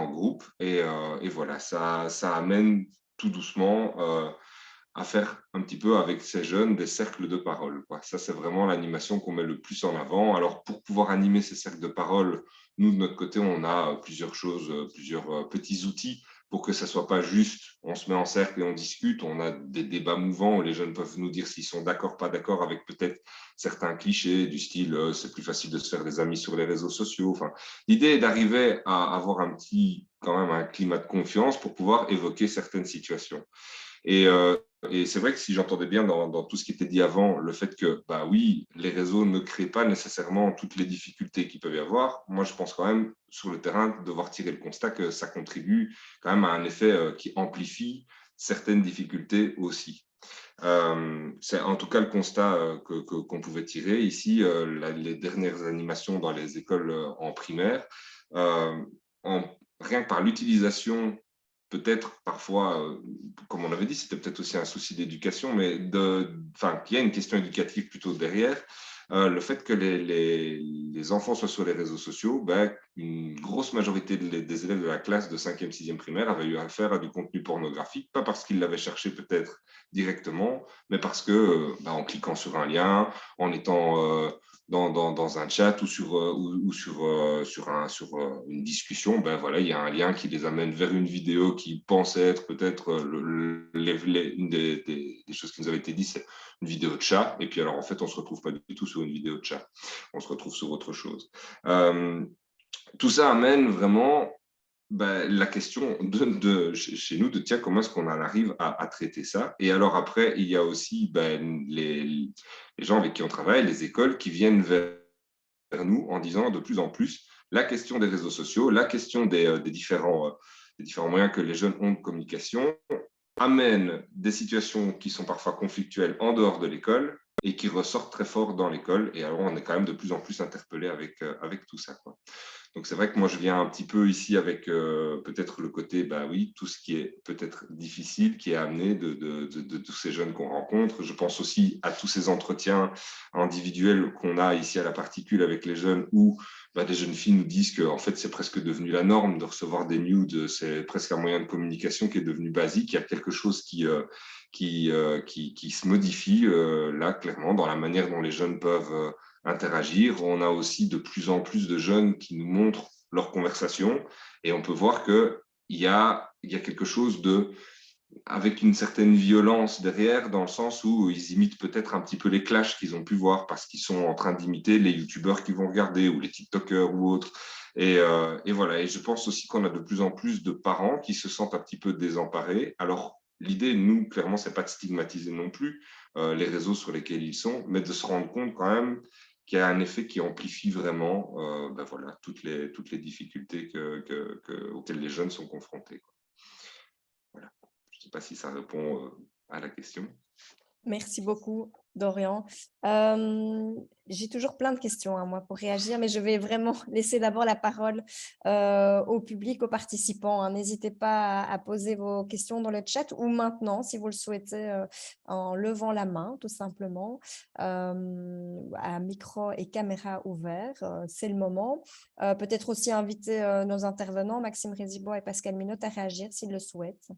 groupe, et voilà, ça amène tout doucement à faire un petit peu avec ces jeunes des cercles de parole, quoi. Ça, c'est vraiment l'animation qu'on met le plus en avant. Alors, pour pouvoir animer ces cercles de parole, nous, de notre côté, on a plusieurs petits outils pour que ça ne soit pas juste on se met en cercle et on discute. On a des débats mouvants où les jeunes peuvent nous dire s'ils sont d'accord, pas d'accord avec peut-être certains clichés du style c'est plus facile de se faire des amis sur les réseaux sociaux. Enfin, l'idée est d'arriver à avoir quand même un climat de confiance pour pouvoir évoquer certaines situations. Et c'est vrai que si j'entendais bien dans tout ce qui était dit avant, le fait que, oui, les réseaux ne créent pas nécessairement toutes les difficultés qu'il peut y avoir, moi, je pense quand même, sur le terrain, devoir tirer le constat que ça contribue quand même à un effet qui amplifie certaines difficultés aussi. C'est en tout cas le constat qu'on pouvait tirer ici, les dernières animations dans les écoles en primaire, rien que par l'utilisation, peut-être parfois, comme on avait dit, c'était peut-être aussi un souci d'éducation, mais qu'il y a une question éducative plutôt derrière. Le fait que les enfants soient sur les réseaux sociaux, une grosse majorité des élèves de la classe de 5e, 6e primaire avaient eu affaire à du contenu pornographique, pas parce qu'ils l'avaient cherché peut-être directement, mais parce que, en cliquant sur un lien, en étant dans un chat ou sur une discussion, voilà, il y a un lien qui les amène vers une vidéo qui pensait être peut-être une des choses qui nous avait été dit, c'est une vidéo de chat. Et puis alors, en fait, on ne se retrouve pas du tout sur une vidéo de chat. On se retrouve sur autre chose. Tout ça amène vraiment la question chez nous de tiens, comment est-ce qu'on en arrive à traiter ça? Et alors après, il y a aussi les gens avec qui on travaille, les écoles qui viennent vers nous en disant de plus en plus la question des réseaux sociaux, la question des différents moyens que les jeunes ont de communication amène des situations qui sont parfois conflictuelles en dehors de l'école et qui ressortent très fort dans l'école. Et alors, on est quand même de plus en plus interpellé avec tout ça, quoi. Donc, c'est vrai que moi, je viens un petit peu ici avec peut-être le côté, bah oui, tout ce qui est peut-être difficile, qui est amené de tous ces jeunes qu'on rencontre. Je pense aussi à tous ces entretiens individuels qu'on a ici à la Particule avec les jeunes où bah, des jeunes filles nous disent que en fait, c'est presque devenu la norme de recevoir des nudes. C'est presque un moyen de communication qui est devenu basique. Il y a quelque chose qui se modifie là, clairement, dans la manière dont les jeunes peuvent interagir. On a aussi de plus en plus de jeunes qui nous montrent leurs conversations et on peut voir qu'il y a quelque chose avec une certaine violence derrière, dans le sens où ils imitent peut-être un petit peu les clashs qu'ils ont pu voir parce qu'ils sont en train d'imiter les youtubeurs qu'ils vont regarder ou les tiktokers ou autres. Et voilà. Et je pense aussi qu'on a de plus en plus de parents qui se sentent un petit peu désemparés. Alors, l'idée, nous, clairement, c'est pas de stigmatiser non plus les réseaux sur lesquels ils sont, mais de se rendre compte quand même qu'il y a un effet qui amplifie vraiment ben voilà, toutes les difficultés auxquelles les jeunes sont confrontés, quoi. Voilà. Je ne sais pas si ça répond à la question. Merci beaucoup, Dorian. J'ai toujours plein de questions à moi pour réagir, mais je vais vraiment laisser d'abord la parole au public, aux participants. N'hésitez pas à poser vos questions dans le chat ou maintenant, si vous le souhaitez, en levant la main, tout simplement, à micro et caméra ouverts. C'est le moment. Peut-être aussi inviter nos intervenants, Maxime Rézibois et Pascal Minot, à réagir s'ils le souhaitent.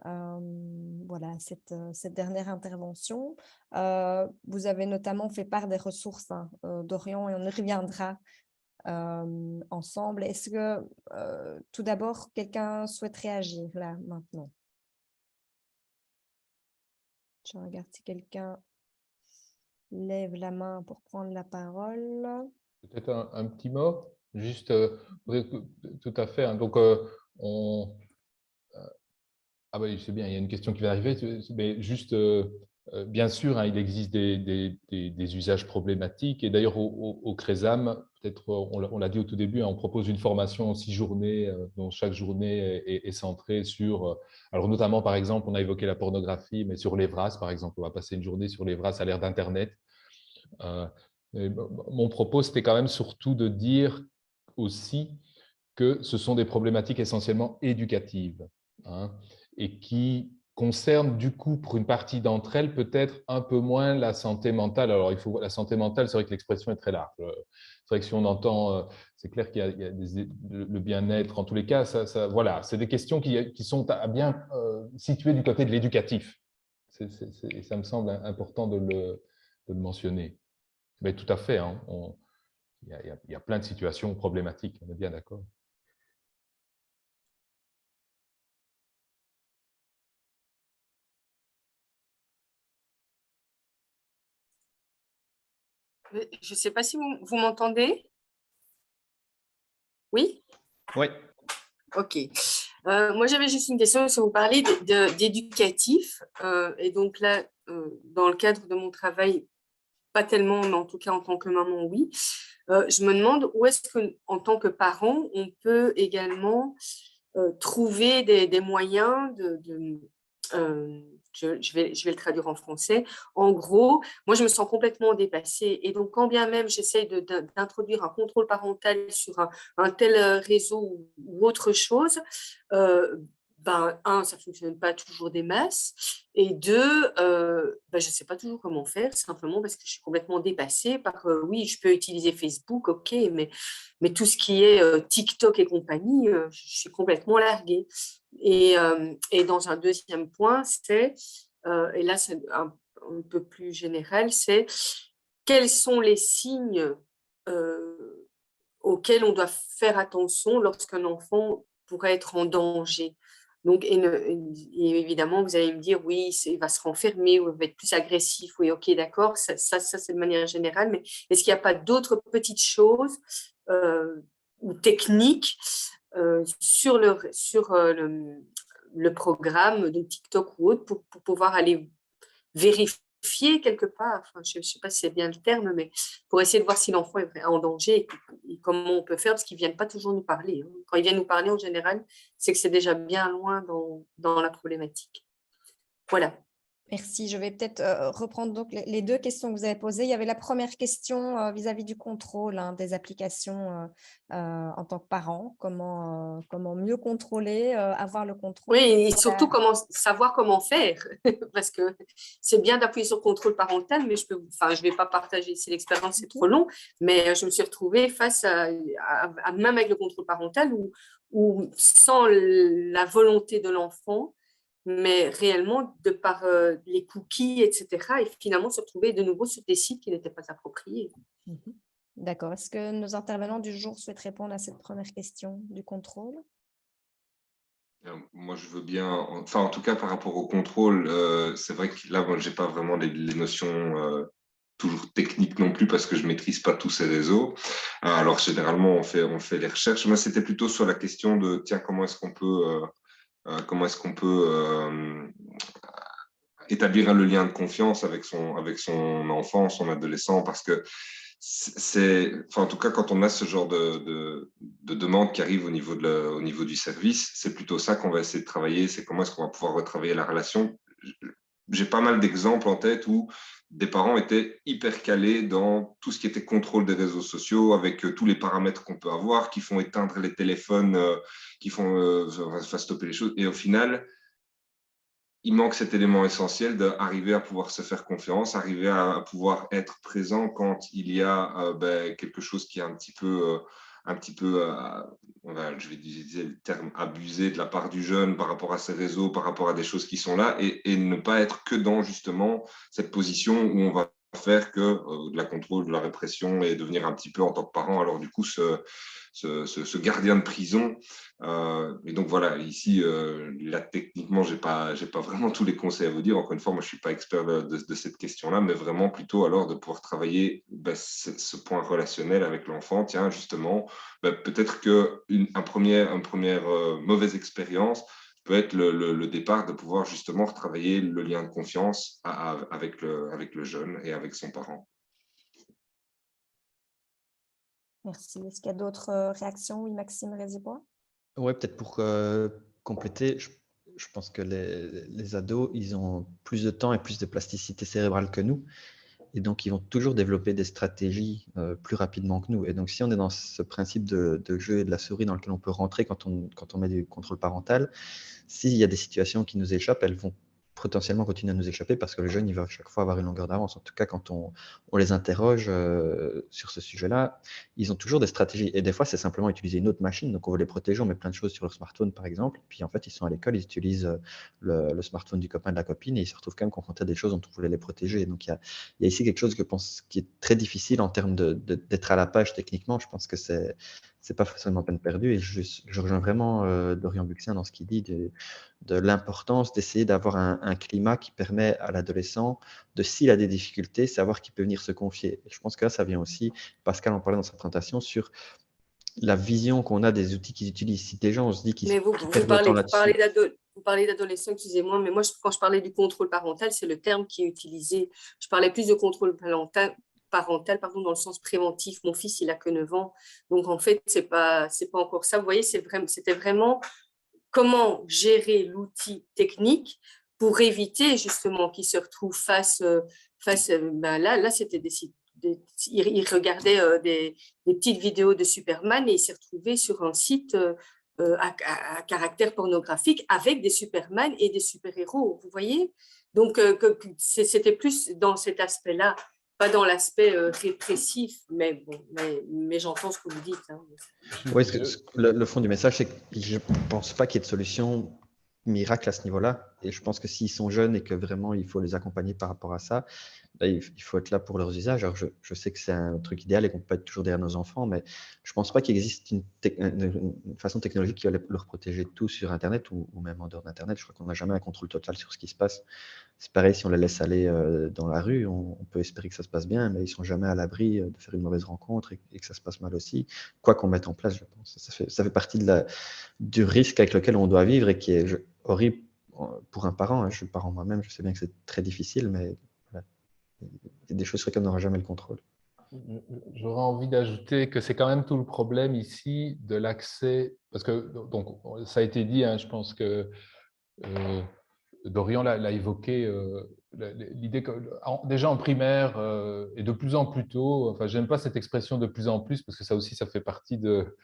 Voilà, cette dernière intervention. Vous avez notamment fait part des ressources d'Orion et on y reviendra ensemble. Est-ce que tout d'abord, quelqu'un souhaite réagir là, maintenant? Je regarde si quelqu'un lève la main pour prendre la parole. Peut-être un petit mot, juste, tout à fait. Donc, ah oui, c'est bien, il y a une question qui va arriver, mais juste, bien sûr, il existe des usages problématiques. Et d'ailleurs, au CRESAM, peut-être, on l'a dit au tout début, on propose une formation en 6 journées, dont chaque journée est centrée sur, alors notamment, par exemple, on a évoqué la pornographie, mais sur l'EVRAS, par exemple, on va passer une journée sur l'EVRAS à l'ère d'Internet. Mon propos, c'était quand même surtout de dire aussi que ce sont des problématiques essentiellement éducatives, et qui concernent du coup, pour une partie d'entre elles, peut-être un peu moins la santé mentale. Alors, la santé mentale, c'est vrai que l'expression est très large. C'est vrai que si on entend, c'est clair qu'il y a le bien-être, en tous les cas, voilà, c'est des questions qui sont à bien situées du côté de l'éducatif. Et ça me semble important de le mentionner. Mais tout à fait, il y a plein de situations problématiques, on est bien d'accord. Je ne sais pas si vous m'entendez. Oui? Oui. Ok. Moi, j'avais juste une question. Si vous parlez d'éducatif, et donc là, dans le cadre de mon travail, pas tellement, mais en tout cas en tant que maman, oui. Je me demande où est-ce qu'en tant que parent, on peut également trouver des moyens je vais le traduire en français. En gros, moi, je me sens complètement dépassée. Et donc, quand bien même j'essaye d'introduire un contrôle parental sur un tel réseau ou autre chose, ça ne fonctionne pas toujours des masses. Et deux, je ne sais pas toujours comment faire, simplement parce que je suis complètement dépassée par, oui, je peux utiliser Facebook, ok, mais tout ce qui est TikTok et compagnie, je suis complètement larguée. Et dans un deuxième point, c'est, et là c'est un peu plus général, c'est quels sont les signes auxquels on doit faire attention lorsqu'un enfant pourrait être en danger. Donc, et évidemment, vous allez me dire, oui, il va se renfermer ou il va être plus agressif. Oui, ok, d'accord, ça c'est de manière générale, mais est-ce qu'il n'y a pas d'autres petites choses ou techniques sur le programme de TikTok ou autre pour pouvoir aller vérifier vérifier quelque part, enfin, je ne sais pas si c'est bien le terme, mais pour essayer de voir si l'enfant est en danger et comment on peut faire, parce qu'ils ne viennent pas toujours nous parler. Hein. Quand ils viennent nous parler, en général, c'est que c'est déjà bien loin dans la problématique. Voilà. Merci. Je vais peut-être reprendre donc les deux questions que vous avez posées. Il y avait la première question vis-à-vis du contrôle des applications en tant que parent. Comment mieux contrôler, avoir le contrôle. Oui, et surtout savoir comment faire. Parce que c'est bien d'appuyer sur contrôle parental, mais je ne vais pas partager ici l'expérience, c'est trop long. Mais je me suis retrouvée face à même avec le contrôle parental, où sans la volonté de l'enfant, mais réellement de par les cookies, etc. Et finalement se retrouver de nouveau sur des sites qui n'étaient pas appropriés. D'accord. Est-ce que nos intervenants du jour souhaitent répondre à cette première question du contrôle? Moi, je veux bien, enfin, en tout cas, par rapport au contrôle, c'est vrai que là, moi, je n'ai pas vraiment les notions toujours techniques non plus parce que je ne maîtrise pas tous ces réseaux. Alors, généralement, on fait les recherches. Moi, c'était plutôt sur la question de, tiens, comment est-ce qu'on peut établir le lien de confiance avec son enfant, son adolescent, parce que en tout cas, quand on a ce genre de demande qui arrive au niveau du service, c'est plutôt ça qu'on va essayer de travailler, c'est comment est-ce qu'on va pouvoir retravailler la relation. J'ai pas mal d'exemples en tête où des parents étaient hyper calés dans tout ce qui était contrôle des réseaux sociaux, avec tous les paramètres qu'on peut avoir, qui font éteindre les téléphones, qui font stopper les choses. Et au final, il manque cet élément essentiel d'arriver à pouvoir se faire confiance, arriver à pouvoir être présent quand il y a quelque chose qui est un petit peu je vais utiliser le terme abusé de la part du jeune par rapport à ses réseaux, par rapport à des choses qui sont là, et ne pas être que dans justement cette position où on va faire que de la contrôle, de la répression et devenir un petit peu en tant que parent, alors du coup, ce gardien de prison. Et donc voilà, ici, là, techniquement, j'ai pas vraiment tous les conseils à vous dire. Encore une fois, moi, je suis pas expert de cette question-là, mais vraiment plutôt alors de pouvoir travailler ce point relationnel avec l'enfant. Tiens, justement, peut-être qu'une première mauvaise expérience peut être le départ de pouvoir justement retravailler le lien de confiance avec le jeune et avec son parent. Merci. Est-ce qu'il y a d'autres réactions? Oui, Maxime Rézibois. Ouais, peut-être pour compléter, je pense que les ados, ils ont plus de temps et plus de plasticité cérébrale que nous. Et donc, ils vont toujours développer des stratégies plus rapidement que nous. Et donc, si on est dans ce principe de jeu et de la souris dans lequel on peut rentrer quand on met du contrôle parental, s'il y a des situations qui nous échappent, elles vont potentiellement continuer à nous échapper parce que le jeune, il va à chaque fois avoir une longueur d'avance. En tout cas, quand on les interroge sur ce sujet-là, ils ont toujours des stratégies. Et des fois, c'est simplement utiliser une autre machine. Donc, on veut les protéger, on met plein de choses sur leur smartphone, par exemple. Puis, en fait, ils sont à l'école, ils utilisent le smartphone du copain, de la copine, et ils se retrouvent quand même confrontés à des choses dont on voulait les protéger. Donc, il y a ici quelque chose que je pense qui est très difficile en termes d'être à la page techniquement. Je pense que c'est pas forcément peine perdue. Et je rejoins vraiment Dorian Buxin dans ce qu'il dit de l'importance d'essayer d'avoir un climat qui permet à l'adolescent de, s'il a des difficultés, savoir qu'il peut venir se confier. Et je pense que là, ça vient aussi, Pascal en parlait dans sa présentation, sur la vision qu'on a des outils qu'ils utilisent. Si déjà on se dit qu'ils perdent autant là-dessus. Vous parlez d'adolescents, excusez-moi, mais moi, quand je parlais du contrôle parental, c'est le terme qui est utilisé. Je parlais plus de contrôle parental, dans le sens préventif. Mon fils, il a que 9 ans. Donc, en fait, c'est pas encore ça. Vous voyez, c'était vraiment comment gérer l'outil technique pour éviter justement qu'il se retrouve face là, c'était il regardait des petites vidéos de Superman et il s'est retrouvé sur un site à caractère pornographique avec des Superman et des super-héros, vous voyez? Donc, c'était plus dans cet aspect-là, pas dans l'aspect répressif, mais bon, mais j'entends ce que vous dites. Hein. Oui, le fond du message, c'est que je ne pense pas qu'il y ait de solution miracle à ce niveau-là. Et je pense que s'ils sont jeunes et que vraiment il faut les accompagner par rapport à ça, il faut être là pour leurs usages. Alors, je sais que c'est un truc idéal et qu'on ne peut pas être toujours derrière nos enfants, mais je ne pense pas qu'il existe une façon technologique qui va leur protéger de tout sur Internet ou même en dehors d'Internet. Je crois qu'on n'a jamais un contrôle total sur ce qui se passe. C'est pareil, si on les laisse aller dans la rue, on peut espérer que ça se passe bien, mais ils ne sont jamais à l'abri de faire une mauvaise rencontre et que ça se passe mal aussi. Quoi qu'on mette en place, je pense. Ça fait partie du risque avec lequel on doit vivre et qui est horrible pour un parent. Je suis parent moi-même, je sais bien que c'est très difficile, mais voilà. y a des choses sur lesquelles on n'aura jamais le contrôle. J'aurais envie d'ajouter que c'est quand même tout le problème ici de l'accès, parce que donc, ça a été dit, hein, je pense que Dorian l'a évoqué, l'idée que déjà en primaire et de plus en plus tôt, enfin j'aime pas cette expression de plus en plus, parce que ça aussi ça fait partie de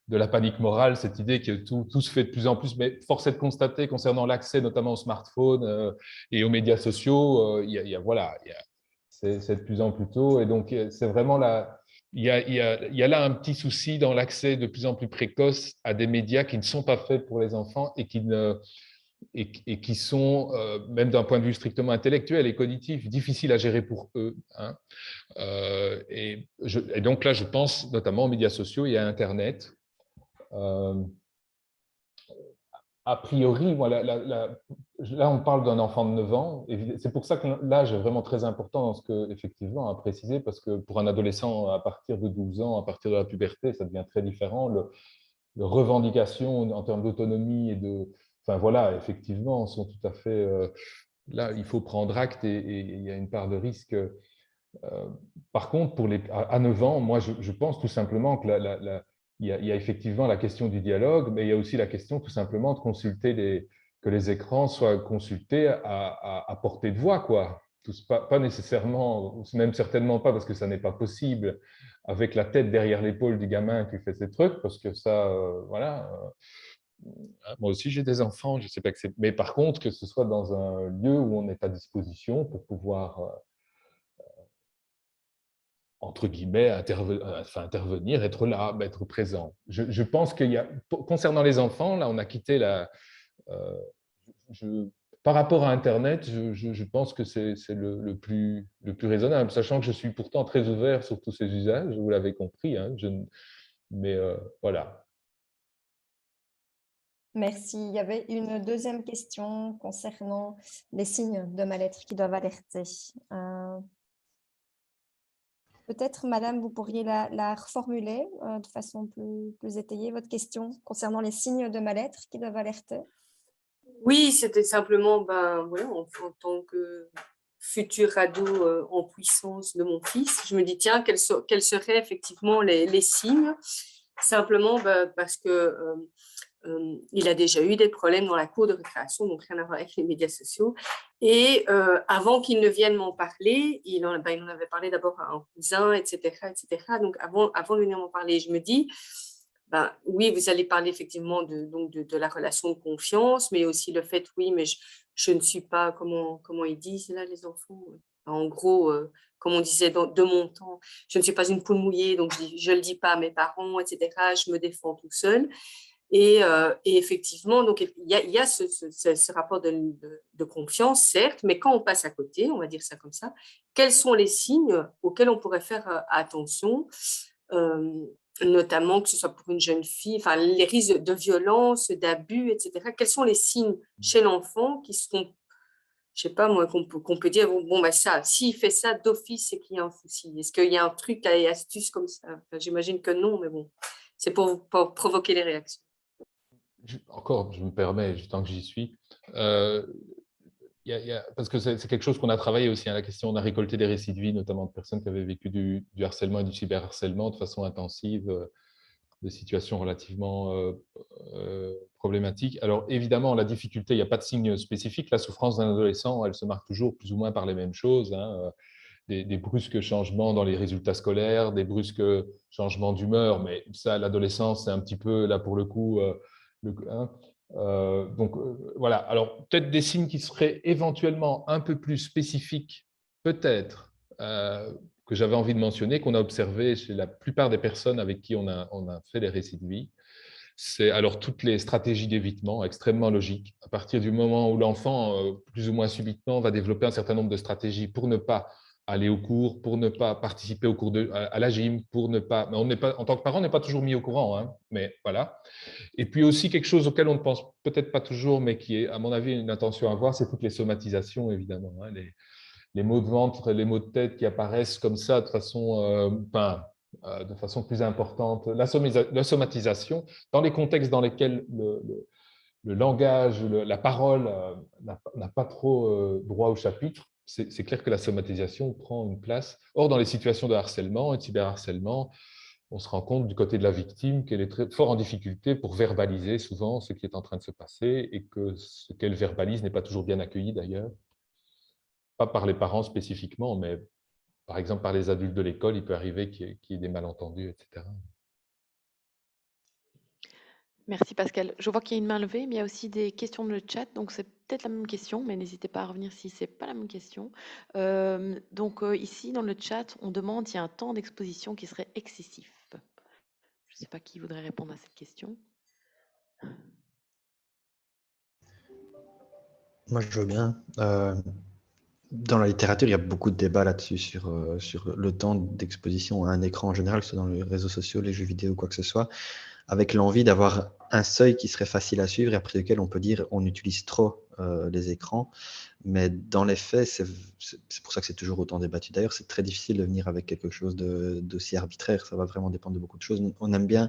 la panique morale, cette idée que tout se fait de plus en plus, mais force est de constater concernant l'accès notamment aux smartphones et aux médias sociaux, voilà, c'est de plus en plus tôt, et donc c'est vraiment il y a là un petit souci dans l'accès de plus en plus précoce à des médias qui ne sont pas faits pour les enfants et qui sont, même d'un point de vue strictement intellectuel et cognitif, difficiles à gérer pour eux, hein. Et donc là, je pense notamment aux médias sociaux et à Internet. A priori, voilà, là, on parle d'un enfant de 9 ans. C'est pour ça que l'âge est vraiment très important dans ce que, effectivement, à préciser, parce que pour un adolescent, à partir de 12 ans, à partir de la puberté, ça devient très différent. Les revendications en termes d'autonomie et de… Enfin, voilà, effectivement, sont tout à fait… là, il faut prendre acte et il y a une part de risque. Par contre, à 9 ans, moi, je pense tout simplement que il y a effectivement la question du dialogue, mais il y a aussi la question tout simplement de consulter que les écrans soient consultés à portée de voix, quoi. Pas nécessairement, même certainement pas parce que ça n'est pas possible avec la tête derrière l'épaule du gamin qui fait ses trucs, parce que ça, voilà. Moi aussi, j'ai des enfants, je sais pas que c'est… Mais par contre, que ce soit dans un lieu où on est à disposition pour pouvoir… entre guillemets, intervenir, être là, être présent. Je pense qu'il y a, concernant les enfants, là, on a quitté par rapport à Internet, je pense que c'est le plus raisonnable, sachant que je suis pourtant très ouvert sur tous ces usages, vous l'avez compris, hein, mais voilà. Merci. Il y avait une deuxième question concernant les signes de mal-être qui doivent alerter. Peut-être, madame, vous pourriez la reformuler de façon plus étayée, votre question concernant les signes de mal-être qui doivent alerter. Oui, c'était simplement, voilà, en tant que futur ado en puissance de mon fils, je me dis, tiens, quels seraient effectivement les signes? Simplement parce que il a déjà eu des problèmes dans la cour de récréation, donc rien à voir avec les médias sociaux. Et avant qu'il ne vienne m'en parler, il en avait parlé d'abord à un cousin, etc. Donc avant de venir m'en parler, je me dis, oui, vous allez parler effectivement de la relation de confiance, mais aussi le fait, oui, mais je ne suis pas, comment ils disent là, les enfants, en gros, comme on disait de mon temps, je ne suis pas une poule mouillée, donc je ne le dis pas à mes parents, etc. Je me défends tout seul. Et effectivement, donc, il y a ce rapport de confiance, certes, mais quand on passe à côté, on va dire ça comme ça, quels sont les signes auxquels on pourrait faire attention, notamment que ce soit pour une jeune fille, enfin, les risques de violence, d'abus, etc. Quels sont les signes chez l'enfant qui sont, je sais pas moi, qu'on peut dire, bon, ça, s'il fait ça d'office, c'est qu'il y a un souci. Est-ce qu'il y a un truc et astuce comme ça? Enfin, j'imagine que non, mais bon, c'est pour provoquer les réactions. Encore, je me permets, tant que j'y suis, parce que c'est quelque chose qu'on a travaillé aussi, hein, la question, on a récolté des récits de vie, notamment de personnes qui avaient vécu du harcèlement et du cyberharcèlement de façon intensive, de situations relativement problématiques. Alors évidemment, la difficulté, il n'y a pas de signe spécifique. La souffrance d'un adolescent, elle se marque toujours plus ou moins par les mêmes choses, hein, des brusques changements dans les résultats scolaires, des brusques changements d'humeur, mais ça, l'adolescence, c'est un petit peu, là pour le coup, donc voilà, alors peut-être des signes qui seraient éventuellement un peu plus spécifiques, peut-être, que j'avais envie de mentionner, qu'on a observé chez la plupart des personnes avec qui on a fait des récits de vie. C'est alors toutes les stratégies d'évitement extrêmement logiques. À partir du moment où l'enfant, plus ou moins subitement, va développer un certain nombre de stratégies pour ne pas aller au cours, pour ne pas participer au cours à la gym, pour ne pas… Mais on n'est pas, en tant que parent, on n'est pas toujours mis au courant, hein, mais voilà. Et puis aussi quelque chose auquel on ne pense peut-être pas toujours, mais qui est, à mon avis, une intention à avoir, c'est toutes les somatisations, évidemment, hein, les maux de ventre, les maux de tête qui apparaissent comme ça de façon plus importante. La somatisation, dans les contextes dans lesquels le langage, la parole n'a pas trop droit au chapitre, c'est clair que la somatisation prend une place. Or, dans les situations de harcèlement et de cyberharcèlement, on se rend compte du côté de la victime qu'elle est très fort en difficulté pour verbaliser souvent ce qui est en train de se passer et que ce qu'elle verbalise n'est pas toujours bien accueilli d'ailleurs. Pas par les parents spécifiquement, mais par exemple par les adultes de l'école, il peut arriver qu'il y ait des malentendus, etc. Merci Pascal. Je vois qu'il y a une main levée, mais il y a aussi des questions dans le chat, donc c'est peut-être la même question, mais n'hésitez pas à revenir si ce n'est pas la même question. Ici, dans le chat, on demande s'il y a un temps d'exposition qui serait excessif. Je ne sais pas qui voudrait répondre à cette question. Moi, je veux bien. Dans la littérature, il y a beaucoup de débats là-dessus sur le temps d'exposition à un écran en général, que ce soit dans les réseaux sociaux, les jeux vidéo ou quoi que ce soit, avec l'envie d'avoir un seuil qui serait facile à suivre et après lequel on peut dire on utilise trop les écrans. Mais dans les faits, c'est pour ça que c'est toujours autant débattu. D'ailleurs, c'est très difficile de venir avec quelque chose d'aussi arbitraire. Ça va vraiment dépendre de beaucoup de choses. On aime bien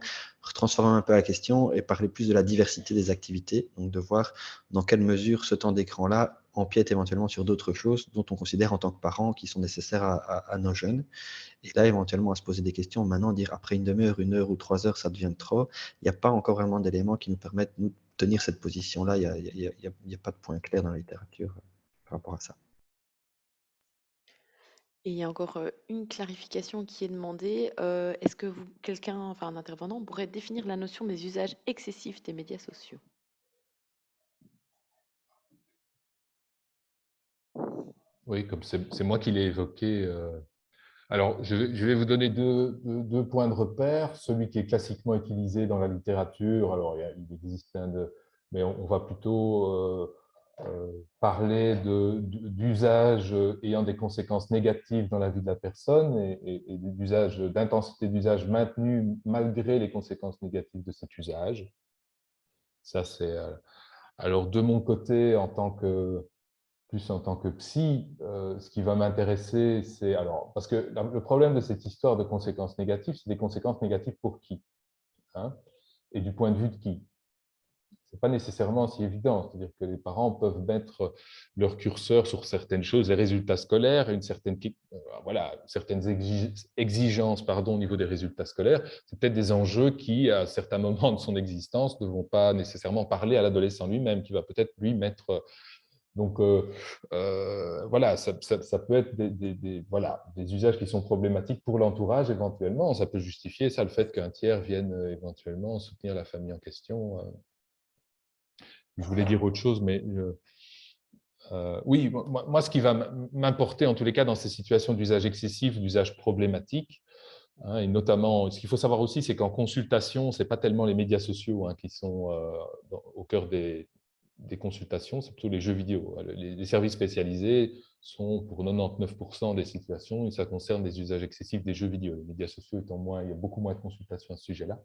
transformer un peu la question et parler plus de la diversité des activités, donc de voir dans quelle mesure ce temps d'écran-là empiète éventuellement sur d'autres choses dont on considère en tant que parents qui sont nécessaires à nos jeunes. Et là, éventuellement, à se poser des questions. Maintenant, dire après une demi-heure, 1 heure ou 3 heures, ça devient trop. Il n'y a pas encore vraiment d'éléments qui nous permettent de nous tenir cette position-là. Il n'y a pas de point clair dans la littérature par rapport à ça. Et il y a encore une clarification qui est demandée. Est-ce que quelqu'un, enfin un intervenant, pourrait définir la notion des usages excessifs des médias sociaux? Oui, comme c'est moi qui l'ai évoqué. Alors, je vais vous donner deux points de repère. Celui qui est classiquement utilisé dans la littérature, alors il existe plein de... Mais on va plutôt parler d'usages ayant des conséquences négatives dans la vie de la personne et d'intensité d'usage maintenue malgré les conséquences négatives de cet usage. Ça, c'est... Alors, de mon côté, plus en tant que psy, ce qui va m'intéresser, c'est... Alors, parce que le problème de cette histoire de conséquences négatives, c'est des conséquences négatives pour qui, hein, et du point de vue de qui? Ce n'est pas nécessairement si évident. C'est-à-dire que les parents peuvent mettre leur curseur sur certaines choses, les résultats scolaires, certaines exigences au niveau des résultats scolaires. C'est peut-être des enjeux qui, à certains moments de son existence, ne vont pas nécessairement parler à l'adolescent lui-même, qui va peut-être lui mettre... Donc, voilà, ça peut être des usages qui sont problématiques pour l'entourage éventuellement. Ça peut justifier ça, le fait qu'un tiers vienne éventuellement soutenir la famille en question. Je voulais dire autre chose, mais oui, moi, ce qui va m'importer en tous les cas dans ces situations d'usage excessif, d'usage problématique, hein, et notamment, ce qu'il faut savoir aussi, c'est qu'en consultation, ce n'est pas tellement les médias sociaux qui sont au cœur des consultations, c'est plutôt les jeux vidéo. Les services spécialisés sont pour 99% des situations, et ça concerne des usages excessifs des jeux vidéo. Les médias sociaux étant moins, il y a beaucoup moins de consultations à ce sujet-là.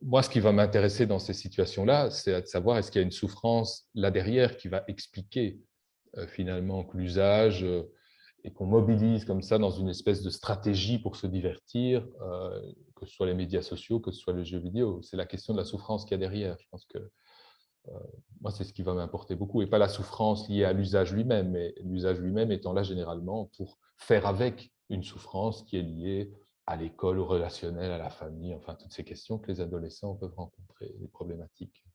Moi, ce qui va m'intéresser dans ces situations-là, c'est de savoir est-ce qu'il y a une souffrance là derrière qui va expliquer finalement que l'usage et qu'on mobilise comme ça dans une espèce de stratégie pour se divertir, que ce soit les médias sociaux, que ce soit les jeux vidéo. C'est la question de la souffrance qu'il y a derrière. Je pense que moi, c'est ce qui va m'importer beaucoup, et pas la souffrance liée à l'usage lui-même, mais l'usage lui-même étant là généralement pour faire avec une souffrance qui est liée à l'école, au relationnel, à la famille, enfin toutes ces questions que les adolescents peuvent rencontrer, les problématiques.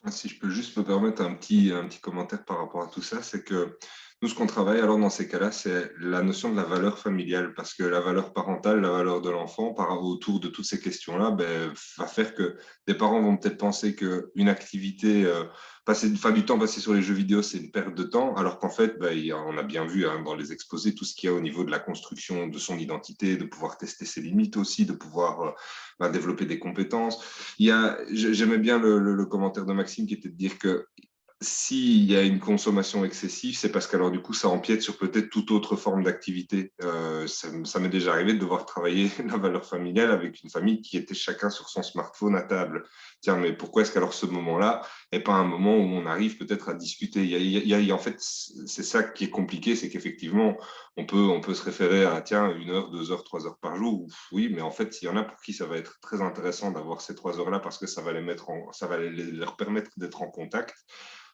Si je peux juste me permettre un petit commentaire par rapport à tout ça, c'est que nous, ce qu'on travaille alors dans ces cas-là, c'est la notion de la valeur familiale, parce que la valeur parentale, la valeur de l'enfant, autour de toutes ces questions-là, va faire que des parents vont peut-être penser qu'une activité, du temps passé sur les jeux vidéo, c'est une perte de temps, alors qu'en fait, on a bien vu dans les exposés tout ce qu'il y a au niveau de la construction de son identité, de pouvoir tester ses limites aussi, de pouvoir développer des compétences. J'aimais bien le commentaire de Maxime qui était de dire que s'il y a une consommation excessive, c'est parce qu'alors du coup, ça empiète sur peut-être toute autre forme d'activité. Ça m'est déjà arrivé de devoir travailler la valeur familiale avec une famille qui était chacun sur son smartphone à table. Tiens, mais pourquoi est-ce qu'alors ce moment-là n'est pas un moment où on arrive peut-être à discuter? En fait, c'est ça qui est compliqué, c'est qu'effectivement, on peut se référer à, tiens, 1 heure, 2 heures, 3 heures par jour. Oui, mais en fait, il y en a pour qui ça va être très intéressant d'avoir ces 3 heures-là parce que ça va leur permettre d'être en contact.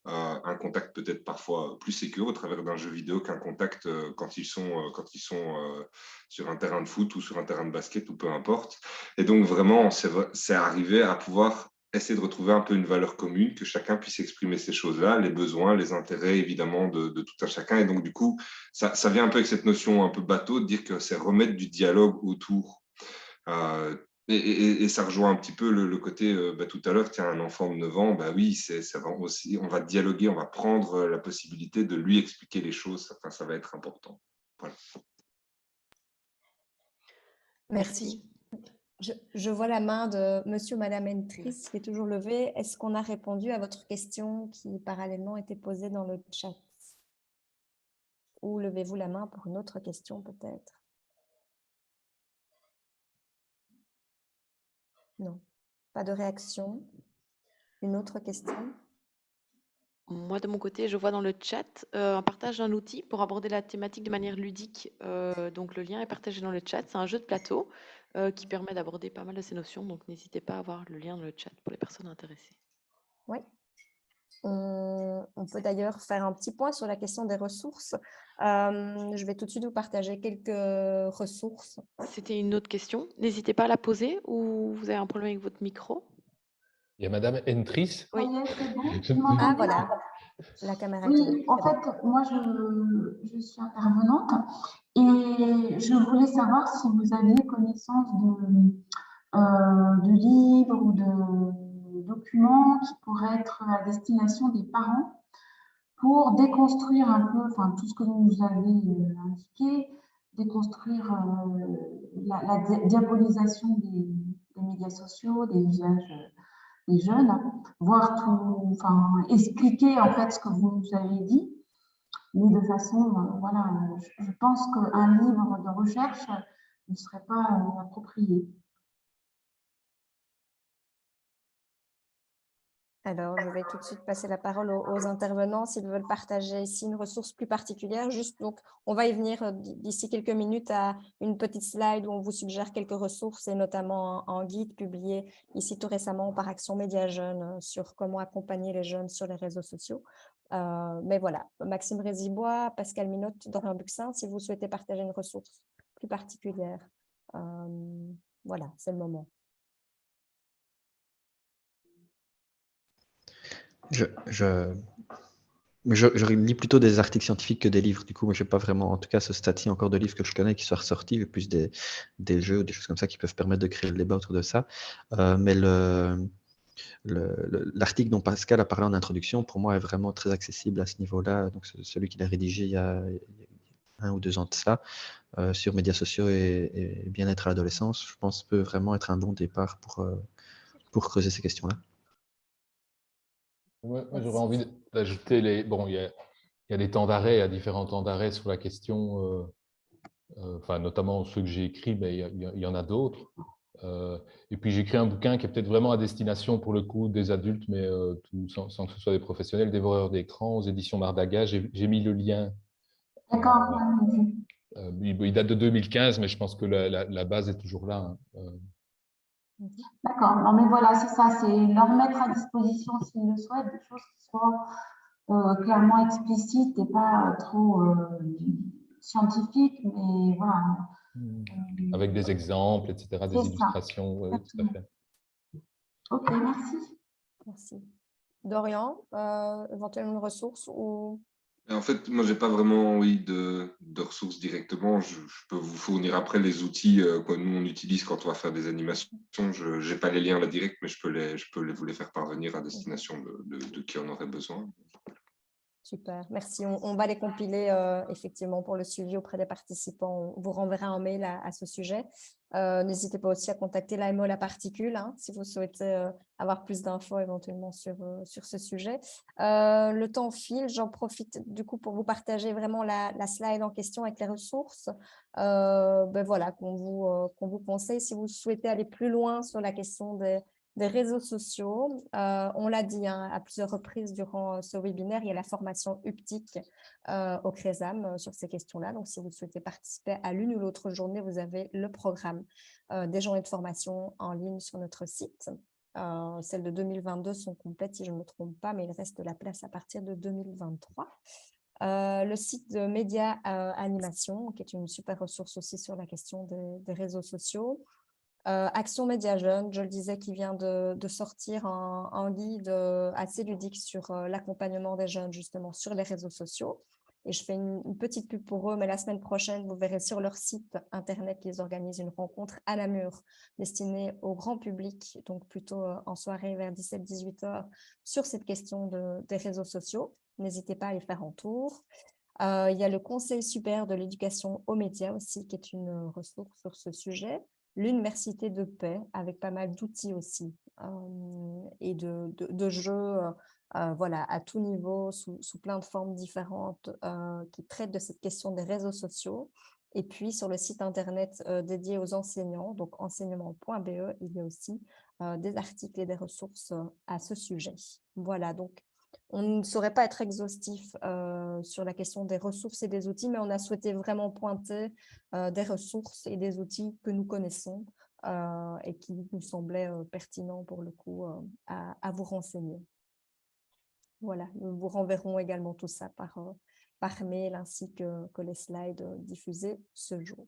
un contact peut-être parfois plus sécure au travers d'un jeu vidéo qu'un contact quand ils sont sur un terrain de foot ou sur un terrain de basket ou peu importe. Et donc vraiment, c'est arriver à pouvoir essayer de retrouver un peu une valeur commune, que chacun puisse exprimer ces choses-là, les besoins, les intérêts évidemment de tout un chacun. Et donc du coup, ça vient un peu avec cette notion un peu bateau de dire que c'est remettre du dialogue autour. Et ça rejoint un petit peu le côté, tout à l'heure, tiens, un enfant de 9 ans, oui, ça va aussi, on va dialoguer, on va prendre la possibilité de lui expliquer les choses, enfin, ça va être important. Voilà. Merci. Je vois la main de monsieur ou madame Entris qui est toujours levée. Est-ce qu'on a répondu à votre question qui parallèlement était posée dans le chat? Ou levez-vous la main pour une autre question peut-être? Non, pas de réaction. Une autre question? Moi, de mon côté, je vois dans le chat un partage d'un outil pour aborder la thématique de manière ludique. Donc, le lien est partagé dans le chat. C'est un jeu de plateau qui permet d'aborder pas mal de ces notions. Donc, n'hésitez pas à voir le lien dans le chat pour les personnes intéressées. Oui. On peut d'ailleurs faire un petit point sur la question des ressources. Je vais tout de suite vous partager quelques ressources. C'était une autre question. N'hésitez pas à la poser ou vous avez un problème avec votre micro. Il y a Madame Entris. Oui. C'est bon, Je- vous m'entendez? Ah, voilà, la caméra Oui, tourne. en fait, moi, je suis intervenante et je voulais savoir si vous aviez connaissance de livres ou de documents qui pourraient être à destination des parents pour déconstruire un peu, enfin, tout ce que vous nous avez indiqué, déconstruire la diabolisation des médias sociaux, des usages des jeunes, voir tout, enfin, expliquer en fait ce que vous nous avez dit, mais de façon, voilà, je pense qu'un livre de recherche ne serait pas approprié. Alors, je vais tout de suite passer la parole aux intervenants s'ils veulent partager ici une ressource plus particulière. Juste, donc, on va y venir d'ici quelques minutes à une petite slide où on vous suggère quelques ressources et notamment un guide publié ici tout récemment par Action Média Jeunes sur comment accompagner les jeunes sur les réseaux sociaux. Mais voilà, Maxime Rézibois, Pascal Minotte, Dorian Buxin, si vous souhaitez partager une ressource plus particulière, voilà, c'est le moment. Je lis plutôt des articles scientifiques que des livres. Du coup, moi, je n'ai pas vraiment, en tout cas, ce statut encore de livres que je connais qui soient ressortis, mais plus des jeux ou des choses comme ça qui peuvent permettre de créer le débat autour de ça. Mais l'article dont Pascal a parlé en introduction, pour moi, est vraiment très accessible à ce niveau-là. Donc, celui qu'il a rédigé il y a 1 ou 2 ans de ça, sur médias sociaux et bien-être à l'adolescence, je pense peut vraiment être un bon départ pour creuser ces questions-là. Ouais, moi, j'aurais envie d'ajouter bon, il y a des temps d'arrêt, il y a différents temps d'arrêt sur la question, enfin, notamment ceux que j'ai écrits, mais il y en a d'autres. Et puis, j'ai écrit un bouquin qui est peut-être vraiment à destination, pour le coup, des adultes, mais sans que ce soit des professionnels, Dévoreurs d'écran, aux éditions Mardaga. J'ai mis le lien. D'accord. Il date de 2015, mais je pense que la base est toujours là. D'accord. Non, mais voilà, c'est ça, c'est leur mettre à disposition s'ils le souhaitent, des choses qui soient clairement explicites et pas trop scientifiques, mais voilà. Avec des exemples, etc., des illustrations. Oui, tout à fait. Ok, merci. Merci. Dorian, éventuellement une ressource ou... En fait, moi, j'ai pas vraiment de ressources directement. Je peux vous fournir après les outils que nous, on utilise quand on va faire des animations. Je n'ai pas les liens là direct, mais je peux vous les faire parvenir à destination de qui en aurait besoin. Super, merci. On va les compiler effectivement pour le suivi auprès des participants. On vous renverra un mail à ce sujet. N'hésitez pas aussi à contacter l'AMO La Particule si vous souhaitez avoir plus d'infos éventuellement sur ce sujet. Le temps file, j'en profite du coup pour vous partager vraiment la slide en question avec les ressources. Voilà, qu'on vous conseille si vous souhaitez aller plus loin sur la question des réseaux sociaux. On l'a dit à plusieurs reprises durant ce webinaire, il y a la formation UPTIC au CRESAM sur ces questions-là. Donc, si vous souhaitez participer à l'une ou l'autre journée, vous avez le programme des journées de formation en ligne sur notre site. Celles de 2022 sont complètes, si je ne me trompe pas, mais il reste de la place à partir de 2023. Le site de Média Animation, qui est une super ressource aussi sur la question des réseaux sociaux. Action Média Jeune, je le disais, qui vient de sortir un guide assez ludique sur l'accompagnement des jeunes, justement, sur les réseaux sociaux. Et je fais une petite pub pour eux, mais la semaine prochaine, vous verrez sur leur site internet qu'ils organisent une rencontre à Namur destinée au grand public, donc plutôt en soirée vers 17-18 heures, sur cette question des réseaux sociaux. N'hésitez pas à y faire un tour. Il y a le Conseil supérieur de l'éducation aux médias aussi, qui est une ressource sur ce sujet. L'Université de paix, avec pas mal d'outils aussi, et de jeux voilà, à tout niveau, sous plein de formes différentes, qui traitent de cette question des réseaux sociaux. Et puis, sur le site internet dédié aux enseignants, donc enseignement.be, il y a aussi des articles et des ressources à ce sujet. Voilà, donc on ne saurait pas être exhaustif sur la question des ressources et des outils, mais on a souhaité vraiment pointer des ressources et des outils que nous connaissons et qui nous semblaient pertinents pour le coup à vous renseigner. Voilà, nous vous renverrons également tout ça par mail ainsi que les slides diffusés ce jour.